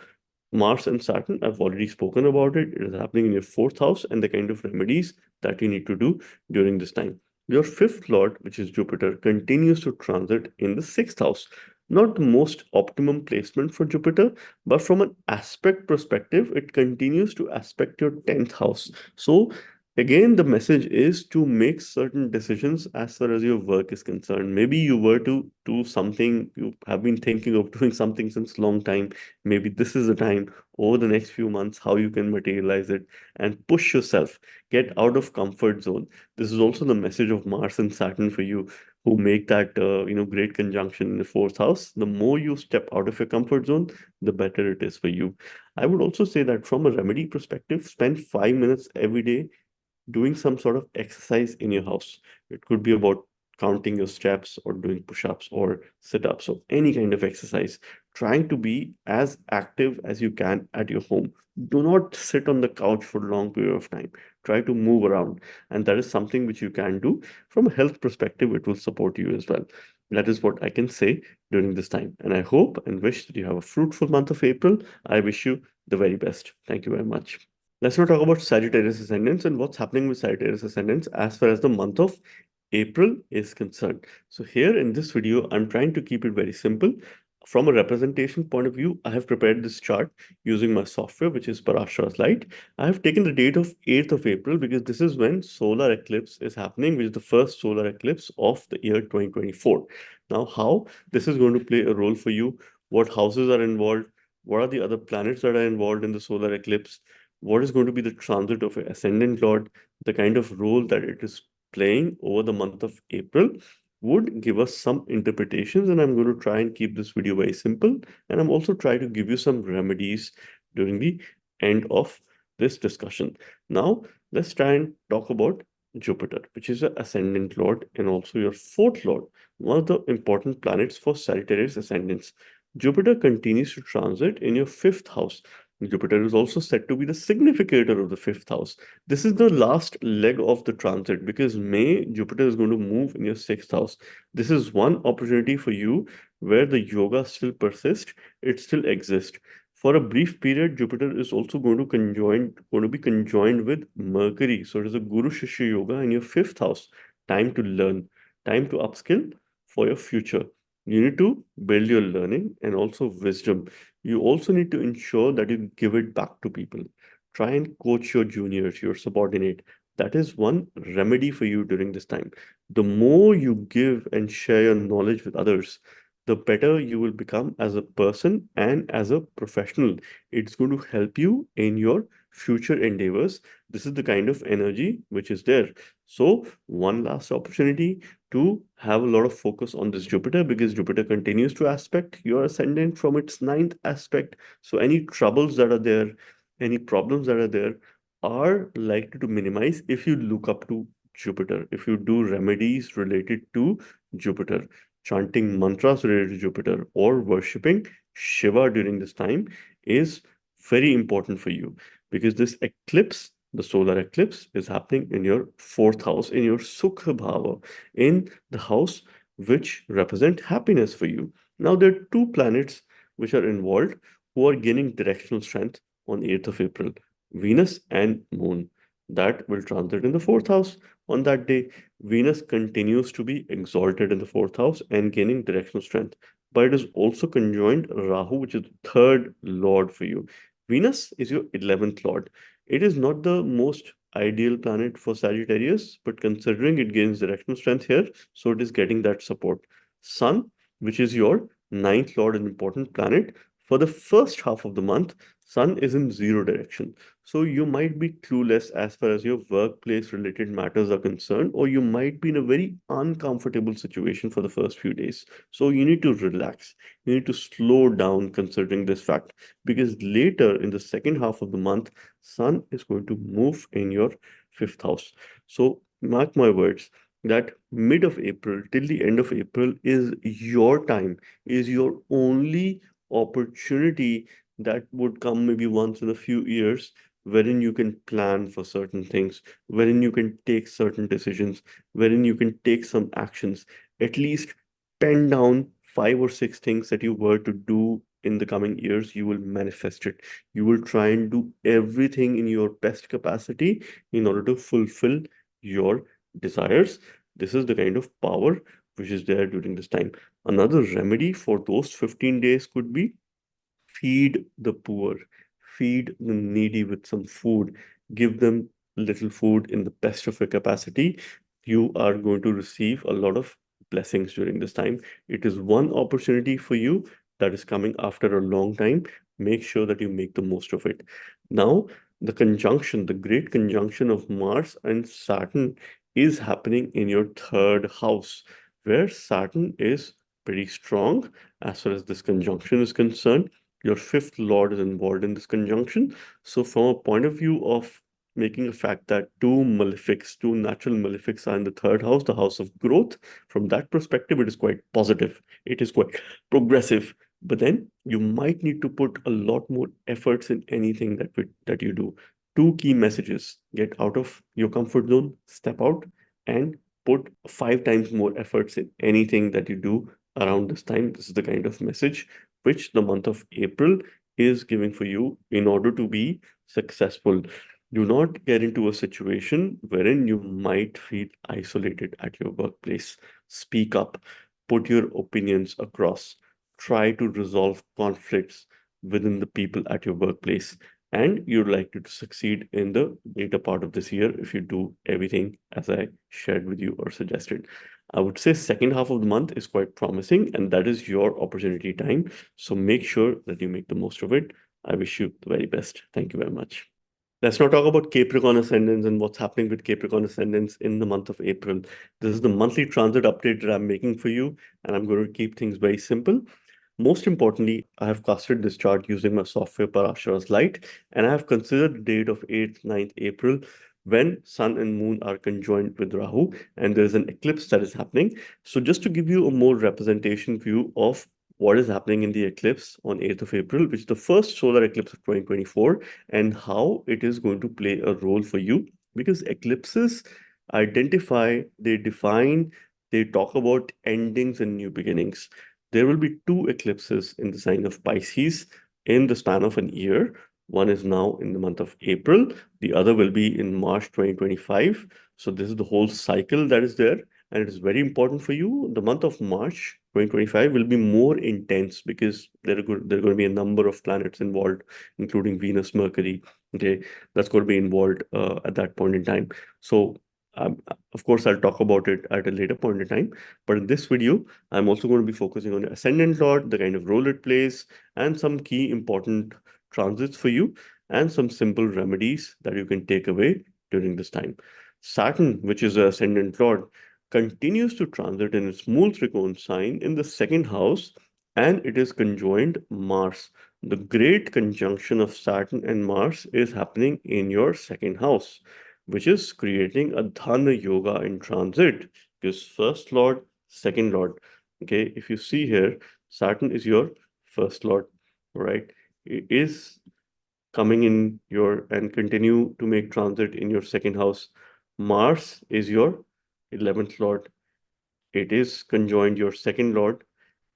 Mars and Saturn, I've already spoken about it. It is happening in your fourth house and the kind of remedies that you need to do during this time. Your fifth lord, which is Jupiter, continues to transit in the sixth house. Not the most optimum placement for Jupiter, but from an aspect perspective, it continues to aspect your 10th house. So again, the message is to make certain decisions as far as your work is concerned. Maybe you were to do something, you have been thinking of doing something since long time. Maybe this is the time over the next few months how you can materialize it and push yourself, get out of comfort zone. This is also the message of Mars and Saturn for you who make that great conjunction in the fourth house. The more you step out of your comfort zone, the better it is for you. I would also say that from a remedy perspective, spend 5 minutes every day doing some sort of exercise in your house. It could be about counting your steps or doing push-ups or sit-ups or any kind of exercise. Trying to be as active as you can at your home. Do not sit on the couch for a long period of time. Try to move around. And that is something which you can do. From a health perspective, it will support you as well. That is what I can say during this time. And I hope and wish that you have a fruitful month of April. I wish you the very best. Thank you very much. Let's now talk about Sagittarius Ascendants and what's happening with Sagittarius Ascendants as far as the month of April is concerned. So here in this video, I'm trying to keep it very simple. From a representation point of view, I have prepared this chart using my software, which is Parashara's Light. I have taken the date of 8th of April because this is when solar eclipse is happening, which is the first solar eclipse of the year 2024. Now, how this is going to play a role for you, what houses are involved, What are the other planets that are involved in the solar eclipse? What is going to be the transit of an ascendant lord? The kind of role that it is playing over the month of April would give us some interpretations. And I'm going to try and keep this video very simple. And I'm also trying to give you some remedies during the end of this discussion. Now, let's try and talk about Jupiter, which is your ascendant lord and also your fourth lord, one of the important planets for Sagittarius ascendants. Jupiter continues to transit in your fifth house. Jupiter is also said to be the significator of the fifth house. This is the last leg of the transit because May, Jupiter is going to move in your sixth house. This is one opportunity for you where the yoga still persists, it still exists. For a brief period, Jupiter is also going to be conjoined with Mercury. So it is a Guru Shishya Yoga in your fifth house. Time to learn, time to upskill for your future. You need to build your learning and also wisdom. You also need to ensure that you give it back to people. Try and coach your juniors, your subordinate. That is one remedy for you during this time. The more you give and share your knowledge with others, the better you will become as a person and as a professional. It's going to help you in your future endeavors. This is the kind of energy which is there. So, one last opportunity to have a lot of focus on this Jupiter because Jupiter continues to aspect your ascendant from its ninth aspect. So, any troubles that are there, any problems that are there, are likely to minimize if you look up to Jupiter, if you do remedies related to Jupiter, chanting mantras related to Jupiter, or worshipping Shiva during this time is very important for you because this eclipse, the solar eclipse, is happening in your fourth house, in your Sukha Bhava, in the house which represent happiness for you. Now, there are two planets which are involved who are gaining directional strength on 8th of April, Venus and Moon. That will transit in the fourth house on that day. Venus continues to be exalted in the fourth house and gaining directional strength, but it is also conjoined Rahu, which is the third lord for you. Venus is your 11th lord. It is not the most ideal planet for Sagittarius, but considering it gains directional strength here, so it is getting that support. Sun, which is your ninth lord and important planet, for the first half of the month, Sun is in zero direction. So you might be clueless as far as your workplace related matters are concerned, or you might be in a very uncomfortable situation for the first few days. So you need to relax. You need to slow down considering this fact because later in the second half of the month, Sun is going to move in your fifth house. So mark my words that mid of April till the end of April is your time, is your only opportunity that would come maybe once in a few years wherein you can plan for certain things, wherein you can take certain decisions, wherein you can take some actions, at least pen down 5 or 6 things that you were to do in the coming years, you will manifest it. You will try and do everything in your best capacity in order to fulfill your desires. This is the kind of power which is there during this time. Another remedy for those 15 days could be feed the poor, feed the needy with some food, give them little food in the best of your capacity. You are going to receive a lot of blessings during this time. It is one opportunity for you that is coming after a long time. Make sure that you make the most of it. Now, the conjunction, the great conjunction of Mars and Saturn is happening in your third house, where Saturn is pretty strong as far as this conjunction is concerned. Your fifth lord is involved in this conjunction. So, from a point of view of making a fact that two natural malefics are in the third house, the house of growth, from that perspective, it is quite positive. It is quite progressive. But then you might need to put a lot more efforts in anything that you do. Two key messages: get out of your comfort zone, step out, and put 5 times more efforts in anything that you do around this time. This is the kind of message which the month of April is giving for you in order to be successful. Do not get into a situation wherein you might feel isolated at your workplace. Speak up, put your opinions across, try to resolve conflicts within the people at your workplace. and you're likely to succeed in the later part of this year if you do everything as I shared with you or suggested. I would say second half of the month is quite promising, and that is your opportunity time. So make sure that you make the most of it. I wish you the very best. Thank you very much. Let's now talk about Capricorn Ascendants and what's happening with Capricorn Ascendants in the month of April. This is the monthly transit update that I'm making for you, and I'm going to keep things very simple. Most importantly, I have casted this chart using my software Parashara's Light, and I have considered the date of 8th, 9th April when Sun and Moon are conjoined with Rahu, and there is an eclipse that is happening. So just to give you a more representation view of what is happening in the eclipse on 8th of April, which is the first solar eclipse of 2024, and how it is going to play a role for you, because eclipses identify, they define, they talk about endings and new beginnings. There will be two eclipses in the sign of Pisces in the span of an year. One is now in the month of April, the other will be in March 2025. So this is the whole cycle that is there, and it is very important for you. The month of March 2025 will be more intense because there are going to be a number of planets involved, including Venus, Mercury. Okay, that's going to be involved at that point in time. So of course, I'll talk about it at a later point in time. But in this video, I'm also going to be focusing on the ascendant lord, the kind of role it plays, and some key important transits for you, and some simple remedies that you can take away during this time. Saturn, which is the ascendant lord, continues to transit in its Mool Trikon sign in the second house, and it is conjoined Mars. The great conjunction of Saturn and Mars is happening in your second house, which is creating a Dhana Yoga in transit, because first lord, second lord. Okay, if you see here, Saturn is your first lord, right? It is coming in your and continue to make transit in your second house. Mars is your 11th lord. It is conjoined your second lord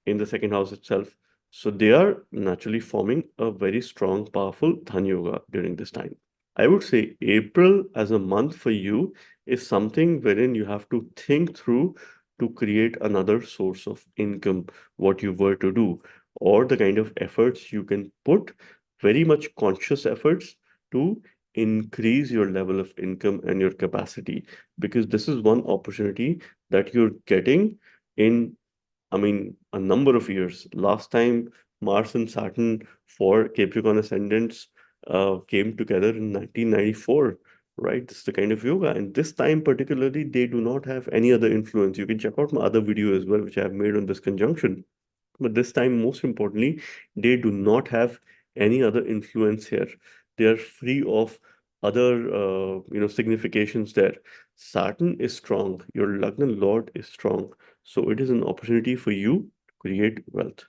in the second house itself. So they are naturally forming a very strong, powerful Dhan Yoga during this time. I would say April as a month for you is something wherein you have to think through to create another source of income, what you were to do, or the kind of efforts you can put, very much conscious efforts to increase your level of income and your capacity, because this is one opportunity that you're getting in, I mean, a number of years. Last time Mars and Saturn for Capricorn ascendants came together in 1994, right? This is the kind of yoga. And this time, particularly, they do not have any other influence. You can check out my other video as well, which I have made on this conjunction. But this time, most importantly, they do not have any other influence here. They are free of other, significations there. Saturn is strong. Your Lagna Lord is strong. So it is an opportunity for you to create wealth.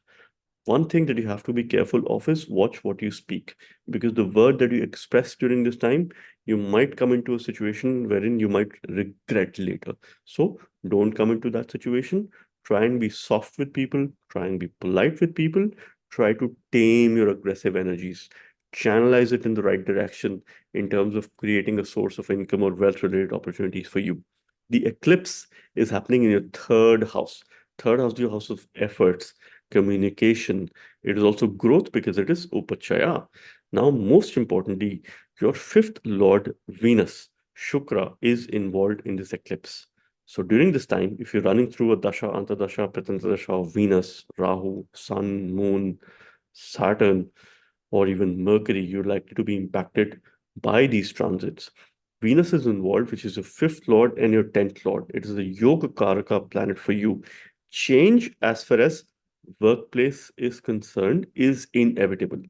One thing that you have to be careful of is watch what you speak, because the word that you express during this time, you might come into a situation wherein you might regret later. So don't come into that situation. Try and be soft with people, try and be polite with people, try to tame your aggressive energies, channelize it in the right direction in terms of creating a source of income or wealth related opportunities for you. The eclipse is happening in your third house. Third house is your house of efforts, communication. It is also growth because it is Upachaya. Now, most importantly, your fifth lord, Venus, Shukra, is involved in this eclipse. So during this time, if you're running through a dasha, antadasha, pratantadasha of Venus, Rahu, Sun, Moon, Saturn, or even Mercury, you're likely to be impacted by these transits. Venus is involved, which is your fifth lord and your 10th lord. It is a Yoga Karaka planet for you. Change as far as workplace is concerned is inevitable.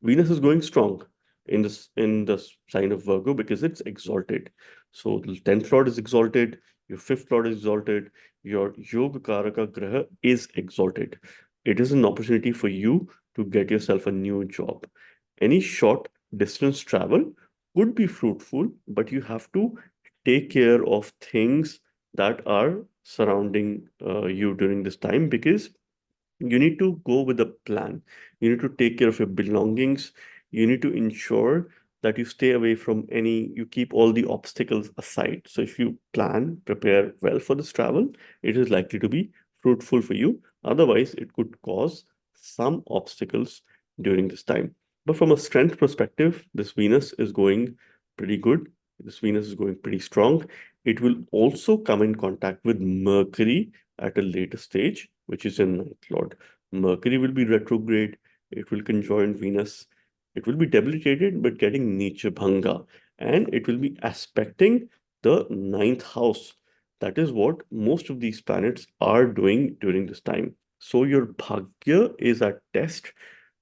Venus is going strong in the sign of Virgo because it's exalted. So the 10th lord is exalted, your fifth lord is exalted, your Yoga Karaka Graha is exalted. It is an opportunity for you to get yourself a new job. Any short distance travel could be fruitful, but you have to take care of things that are surrounding you during this time, because you need to go with a plan. You need to take care of your belongings. You need to ensure that you stay away from you keep all the obstacles aside. So if you plan, prepare well for this travel, it is likely to be fruitful for you. Otherwise, it could cause some obstacles during this time. But from a strength perspective, this Venus is going pretty good. This Venus is going pretty strong. It will also come in contact with Mercury at a later stage, which is in ninth lord. Mercury will be retrograde. It will conjoin Venus. It will be debilitated, but getting Nicha Bhanga. And it will be aspecting the ninth house. That is what most of these planets are doing during this time. So your Bhagya is at test.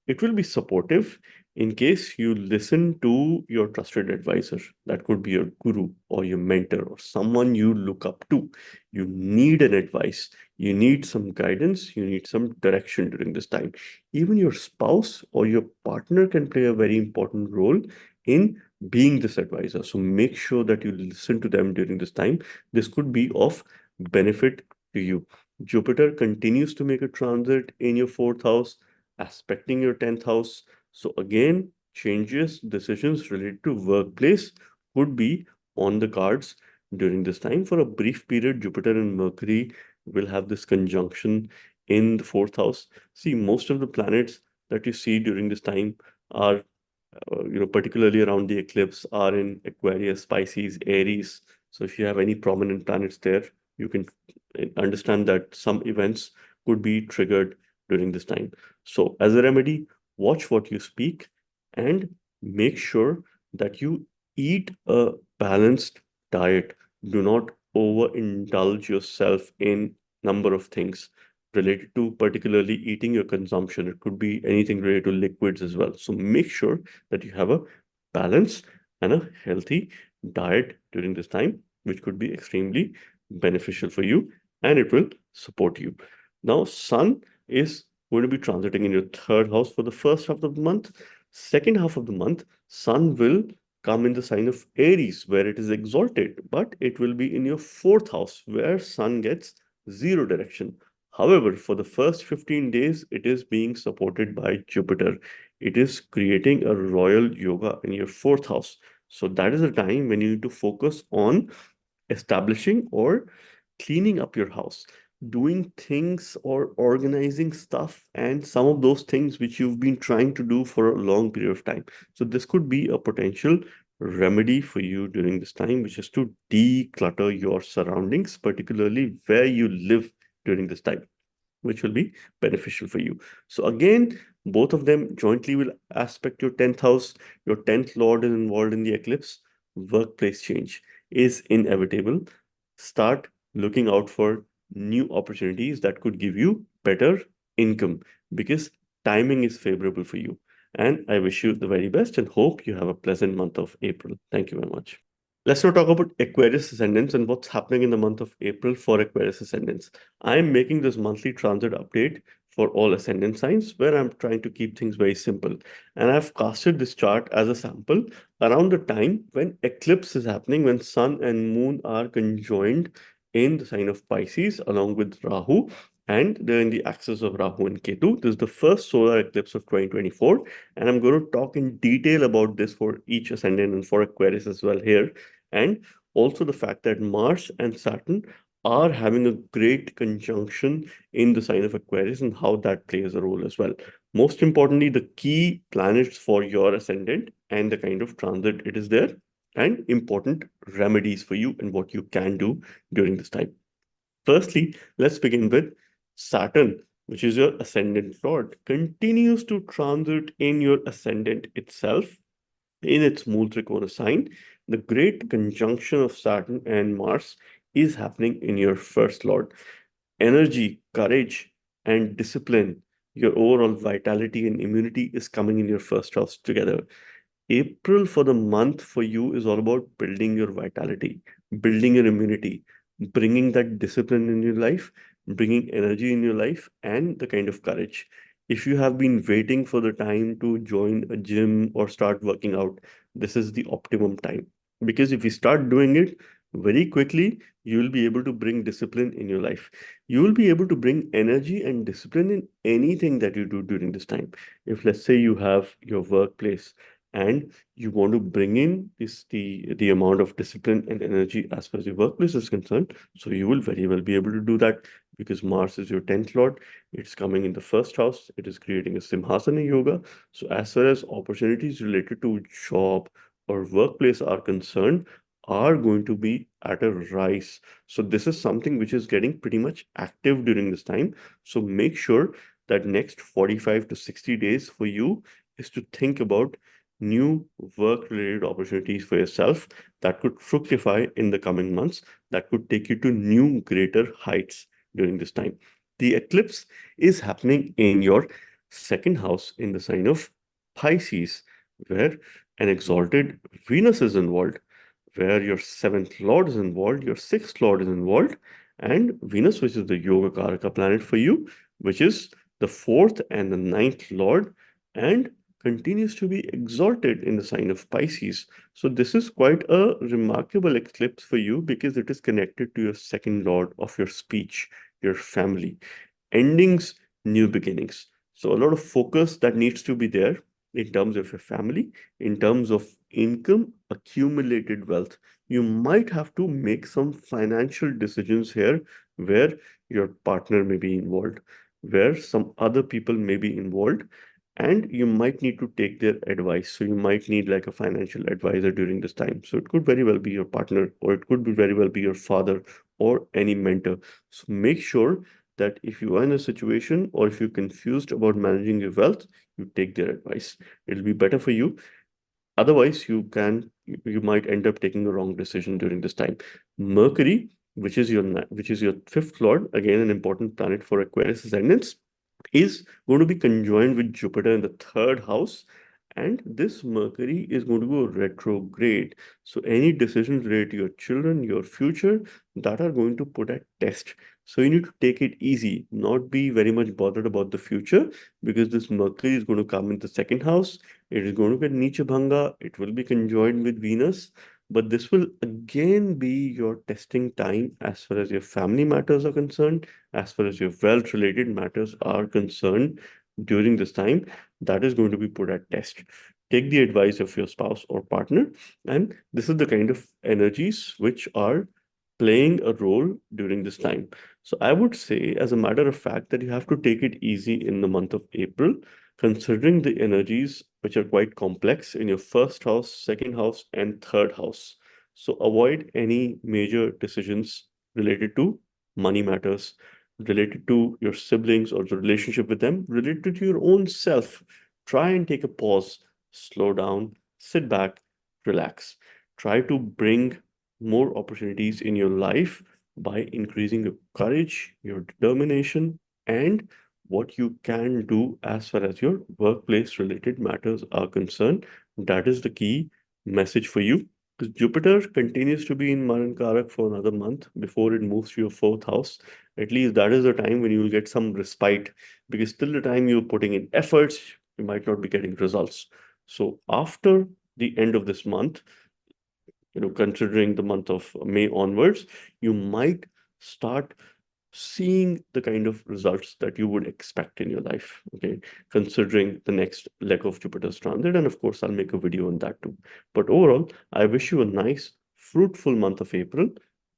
It will be supportive in case you listen to your trusted advisor. That could be your guru or your mentor or someone you look up to. You need an advice. You need some guidance. You need some direction during this time. Even your spouse or your partner can play a very important role in being this advisor. So make sure that you listen to them during this time. This could be of benefit to you. Jupiter continues to make a transit in your fourth house, aspecting your 10th house. So again, changes, decisions related to workplace could be on the cards during this time. For a brief period, Jupiter and Mercury will have this conjunction in the fourth house. See, most of the planets that you see during this time are, particularly around the eclipse, are in Aquarius, Pisces, Aries. So if you have any prominent planets there, you can understand that some events could be triggered during this time. So as a remedy, watch what you speak and make sure that you eat a balanced diet. Do not overindulge yourself in number of things related to particularly eating your consumption. It could be anything related to liquids as well. So make sure that you have a balance and a healthy diet during this time, which could be extremely beneficial for you and it will support you. Now, Sun is going to be transiting in your third house for the first half of the month. Second half of the month, Sun will come in the sign of Aries, where it is exalted, but it will be in your fourth house, where Sun gets zero direction. However, for the first 15 days, it is being supported by Jupiter. It is creating a royal yoga in your fourth house. So that is a time when you need to focus on establishing or cleaning up your house, doing things or organizing stuff, and some of those things which you've been trying to do for a long period of time. So, this could be a potential remedy for you during this time, which is to declutter your surroundings, particularly where you live during this time, which will be beneficial for you. So again, both of them jointly will aspect your 10th house. Your 10th lord is involved in the eclipse. Workplace change is inevitable. Start looking out for new opportunities that could give you better income because timing is favorable for you. And I wish you the very best and hope you have a pleasant month of April. Thank you very much. Let's now talk about Aquarius Ascendants and what's happening in the month of April for Aquarius Ascendants. I'm making this monthly transit update for all ascendant signs where I'm trying to keep things very simple. And I've casted this chart as a sample around the time when eclipse is happening, when Sun and Moon are conjoined in the sign of Pisces along with Rahu. And they're in the axis of Rahu and Ketu. This is the first solar eclipse of 2024. And I'm going to talk in detail about this for each ascendant and for Aquarius as well here. And also the fact that Mars and Saturn are having a great conjunction in the sign of Aquarius and how that plays a role as well. Most importantly, the key planets for your ascendant and the kind of transit it is there, and important remedies for you and what you can do during this time. Firstly, let's begin with Saturn, which is your ascendant lord, continues to transit in your ascendant itself in its Mool Trikona sign. The great conjunction of Saturn and Mars is happening in your first lord. Energy, courage, and discipline, your overall vitality and immunity is coming in your first house together. April for the month for you is all about building your vitality, building your immunity, bringing that discipline in your life, bringing energy in your life, and the kind of courage. If you have been waiting for the time to join a gym or start working out, this is the optimum time. Because if you start doing it very quickly, you will be able to bring discipline in your life. You will be able to bring energy and discipline in anything that you do during this time. If, let's say, you have your workplace and you want to bring in the amount of discipline and energy as far as your workplace is concerned, so you will very well be able to do that. because Mars is your 10th lord. It's coming in the first house. It is creating a Simhasana yoga. So as far as opportunities related to job or workplace are concerned, are going to be at a rise. So this is something which is getting pretty much active during this time. So make sure that next 45 to 60 days for you is to think about new work-related opportunities for yourself that could fructify in the coming months, that could take you to new, greater heights during this time. The eclipse is happening in your second house in the sign of Pisces, where an exalted Venus is involved, where your seventh lord is involved, your sixth lord is involved, and Venus, which is the Yoga Karaka planet for you, which is the fourth and the ninth lord, and continues to be exalted in the sign of Pisces. So this is quite a remarkable eclipse for you because it is connected to your second lord of your speech, your family. Endings, new beginnings. So a lot of focus that needs to be there in terms of your family, in terms of income, accumulated wealth. You might have to make some financial decisions here where your partner may be involved, where some other people may be involved, and you might need to take their advice. So you might need like a financial advisor during this time. So it could very well be your partner, or it could be very well be your father or any mentor. So make sure that if you are in a situation or if you're confused about managing your wealth, you take their advice. It'll be better for you. Otherwise, you might end up taking a wrong decision during this time. Mercury, which is your fifth lord, again an important planet for Aquarius ascendants, is going to be conjoined with Jupiter in the third house. And this Mercury is going to go retrograde. So any decisions related to your children, your future, that are going to put at test. So you need to take it easy, not be very much bothered about the future, because this Mercury is going to come in the second house. It is going to get Nicha Bhanga. It will be conjoined with Venus. But this will again be your testing time as far as your family matters are concerned, as far as your wealth related matters are concerned during this time. That is going to be put at test. Take the advice of your spouse or partner. And this is the kind of energies which are playing a role during this time. So I would say, as a matter of fact, that you have to take it easy in the month of April, considering the energies which are quite complex in your first house, second house, and third house. So avoid any major decisions related to money matters, related to your siblings or the relationship with them, related to your own self. Try and take a pause, slow down, sit back, relax. Try to bring more opportunities in your life by increasing your courage, your determination, and what you can do as far as your workplace related matters are concerned. That is the key message for you. Because Jupiter continues to be in Maran Karak for another month before it moves to your fourth house. At least that is the time when you will get some respite, because till the time you're putting in efforts, you might not be getting results. So after the end of this month, considering the month of May onwards, you might start seeing the kind of results that you would expect in your life, okay, considering the next leg of Jupiter's transit. And of course, I'll make a video on that too. But overall, I wish you a nice, fruitful month of April.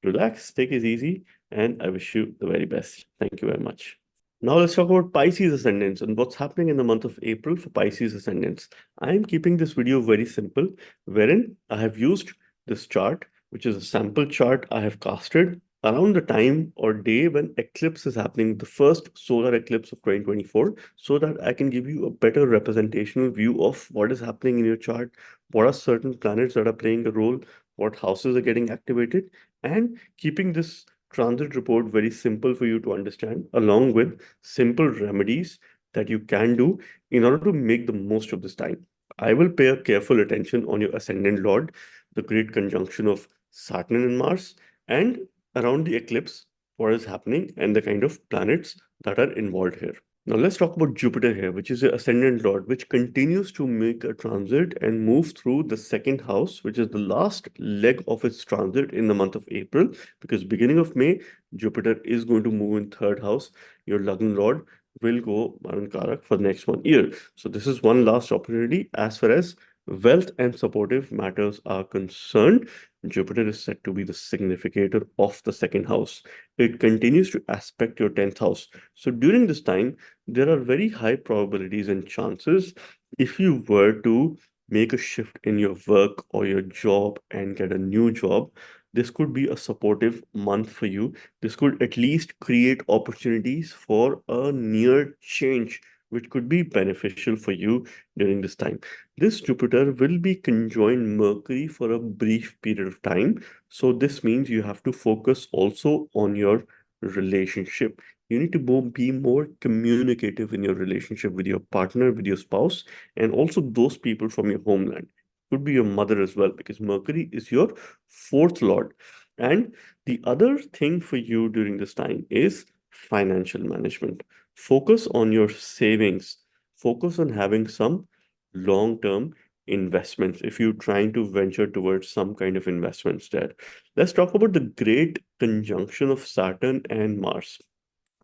Relax, take it easy, and I wish you the very best. Thank you very much. Now let's talk about Pisces ascendants and what's happening in the month of April for Pisces ascendants. I am keeping this video very simple, wherein I have used this chart, which is a sample chart I have casted around the time or day when eclipse is happening, the first solar eclipse of 2024, so that I can give you a better representational view of what is happening in your chart, what are certain planets that are playing a role, what houses are getting activated, and keeping this transit report very simple for you to understand, along with simple remedies that you can do in order to make the most of this time. I will pay a careful attention on your ascendant lord, the great conjunction of Saturn and Mars, and around the eclipse, what is happening, and the kind of planets that are involved here. Now let's talk about Jupiter here, which is the ascendant lord, which continues to make a transit and move through the second house, which is the last leg of its transit in the month of April, because beginning of May, Jupiter is going to move in third house. Your Lagna lord will go Maran Karak for the next 1 year. So this is one last opportunity as far as wealth and supportive matters are concerned, Jupiter is said to be the significator of the second house. It continues to aspect your 10th house. So during this time, there are very high probabilities and chances if you were to make a shift in your work or your job and get a new job. This could be a supportive month for you. This could at least create opportunities for a near change, which could be beneficial for you during this time. This Jupiter will be conjoined Mercury for a brief period of time. So this means you have to focus also on your relationship. You need to be more communicative in your relationship with your partner, with your spouse, and also those people from your homeland. Could be your mother as well, because Mercury is your fourth lord. And the other thing for you during this time is financial management. Focus on your savings. Focus on having some long-term investments if you're trying to venture towards some kind of investments there. Let's talk about the great conjunction of Saturn and Mars.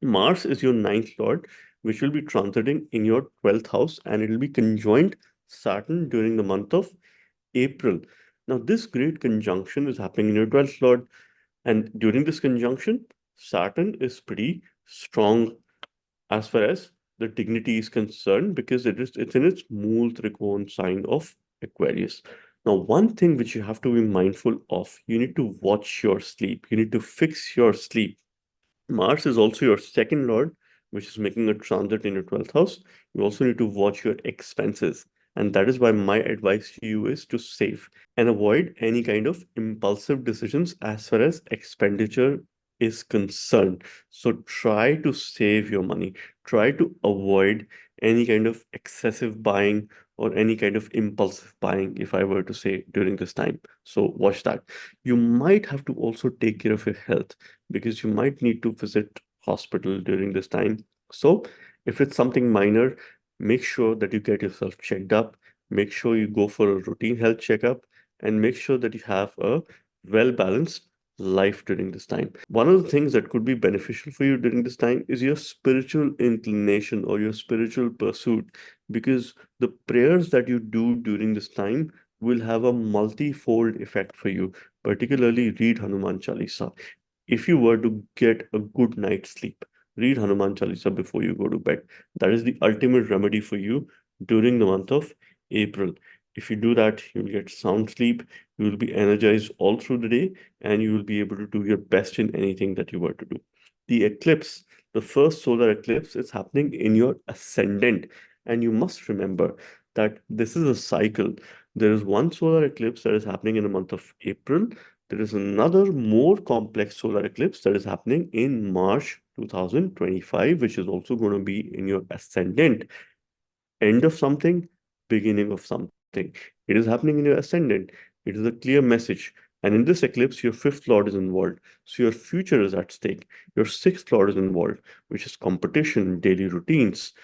Mars is your ninth lord, which will be transiting in your 12th house, and it will be conjoined Saturn during the month of April. Now, this great conjunction is happening in your 12th lord, and during this conjunction, Saturn is pretty strong as far as the dignity is concerned because it's in its Mool Trikon sign of Aquarius. Now, one thing which you have to be mindful of, you need to watch your sleep. You need to fix your sleep. Mars is also your second lord, which is making a transit in your 12th house. You also need to watch your expenses. And that is why my advice to you is to save and avoid any kind of impulsive decisions as far as expenditure is concerned. So try to save your money. Try to avoid any kind of excessive buying or any kind of impulsive buying, if I were to say during this time. So watch that. You might have to also take care of your health because you might need to visit hospital during this time. So if it's something minor, make sure that you get yourself checked up, make sure you go for a routine health checkup, and make sure that you have a well-balanced life during this time. One of the things that could be beneficial for you during this time is your spiritual inclination or your spiritual pursuit, because the prayers that you do during this time will have a multi-fold effect for you. Particularly read Hanuman Chalisa. If you were to get a good night's sleep, read Hanuman Chalisa before you go to bed. That is the ultimate remedy for you during the month of April. If you do that, you will get sound sleep, you will be energized all through the day, and you will be able to do your best in anything that you were to do. The eclipse, the first solar eclipse, is happening in your ascendant. And you must remember that this is a cycle. There is one solar eclipse that is happening in the month of April. There is another more complex solar eclipse that is happening in March 2025, which is also going to be in your ascendant. End of something, beginning of something. It is happening in your ascendant. It is a clear message. And in this eclipse, your fifth lord is involved. So your future is at stake. Your sixth lord is involved, which is competition, daily routines,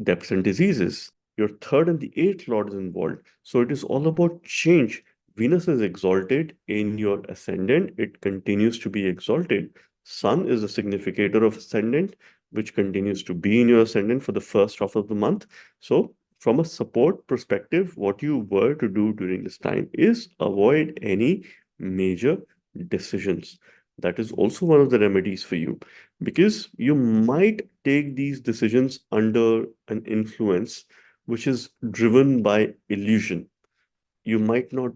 debts and diseases. Your third and the eighth lord is involved. So it is all about change. Venus is exalted in your ascendant. It continues to be exalted. Sun is a significator of ascendant, which continues to be in your ascendant for the first half of the month. So from a support perspective, what you were to do during this time is avoid any major decisions. That is also one of the remedies for you, because you might take these decisions under an influence which is driven by illusion. You might not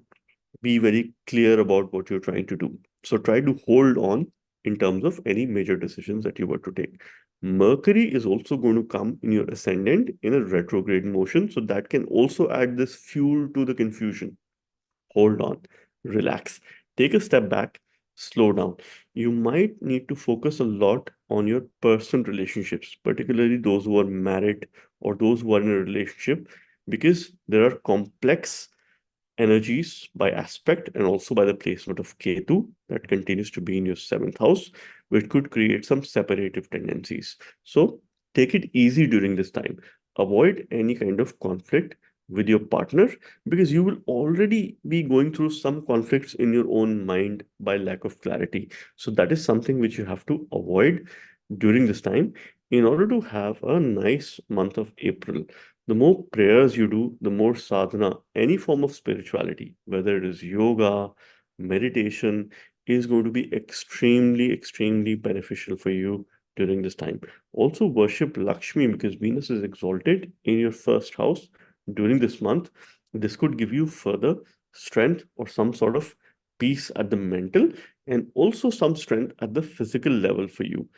be very clear about what you're trying to do. So try to hold on in terms of any major decisions that you were to take. Mercury is also going to come in your ascendant in a retrograde motion. So that can also add this fuel to the confusion. Hold on, relax, take a step back, slow down. You might need to focus a lot on your personal relationships, particularly those who are married or those who are in a relationship, because there are complex energies by aspect and also by the placement of Ketu that continues to be in your seventh house, which could create some separative tendencies. So take it easy during this time. Avoid any kind of conflict with your partner because you will already be going through some conflicts in your own mind by lack of clarity. So that is something which you have to avoid during this time in order to have a nice month of April. The more prayers you do, the more sadhana, any form of spirituality, whether it is yoga, meditation, is going to be extremely, extremely beneficial for you during this time. Also, worship Lakshmi because Venus is exalted in your first house during this month. This could give you further strength or some sort of peace at the mental and also some strength at the physical level for you.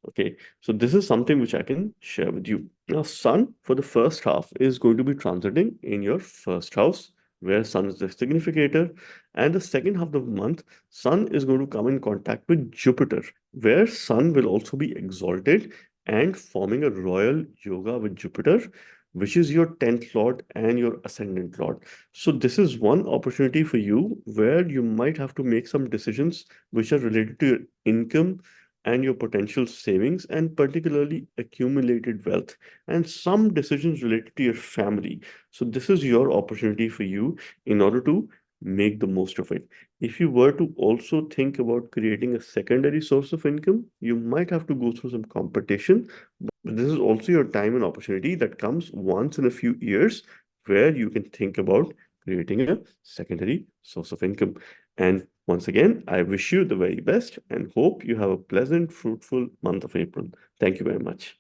Okay, so this is something which I can share with you. Now, Sun for the first half is going to be transiting in your first house, where Sun is the significator. And the second half of the month, Sun is going to come in contact with Jupiter, where Sun will also be exalted and forming a royal yoga with Jupiter, which is your 10th lord and your ascendant lord. So, this is one opportunity for you where you might have to make some decisions which are related to your income and your potential savings, and particularly accumulated wealth, and some decisions related to your family. So, this is your opportunity for you in order to make the most of it. If you were to also think about creating a secondary source of income, you might have to go through some competition. But this is also your time and opportunity that comes once in a few years where you can think about creating a secondary source of income. And once again, I wish you the very best and hope you have a pleasant, fruitful month of April. Thank you very much.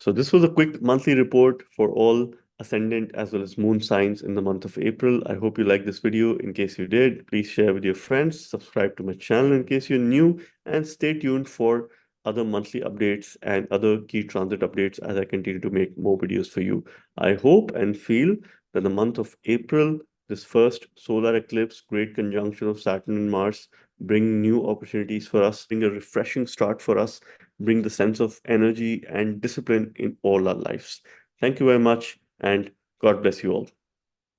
So, this was a quick monthly report for all ascendant as well as moon signs in the month of April. I hope you liked this video. In case you did, please share with your friends, subscribe to my channel in case you're new, and stay tuned for other monthly updates and other key transit updates as I continue to make more videos for you. I hope and feel that the month of April, this first solar eclipse, great conjunction of Saturn and Mars, bring new opportunities for us, bring a refreshing start for us, bring the sense of energy and discipline in all our lives. Thank you very much, and God bless you all.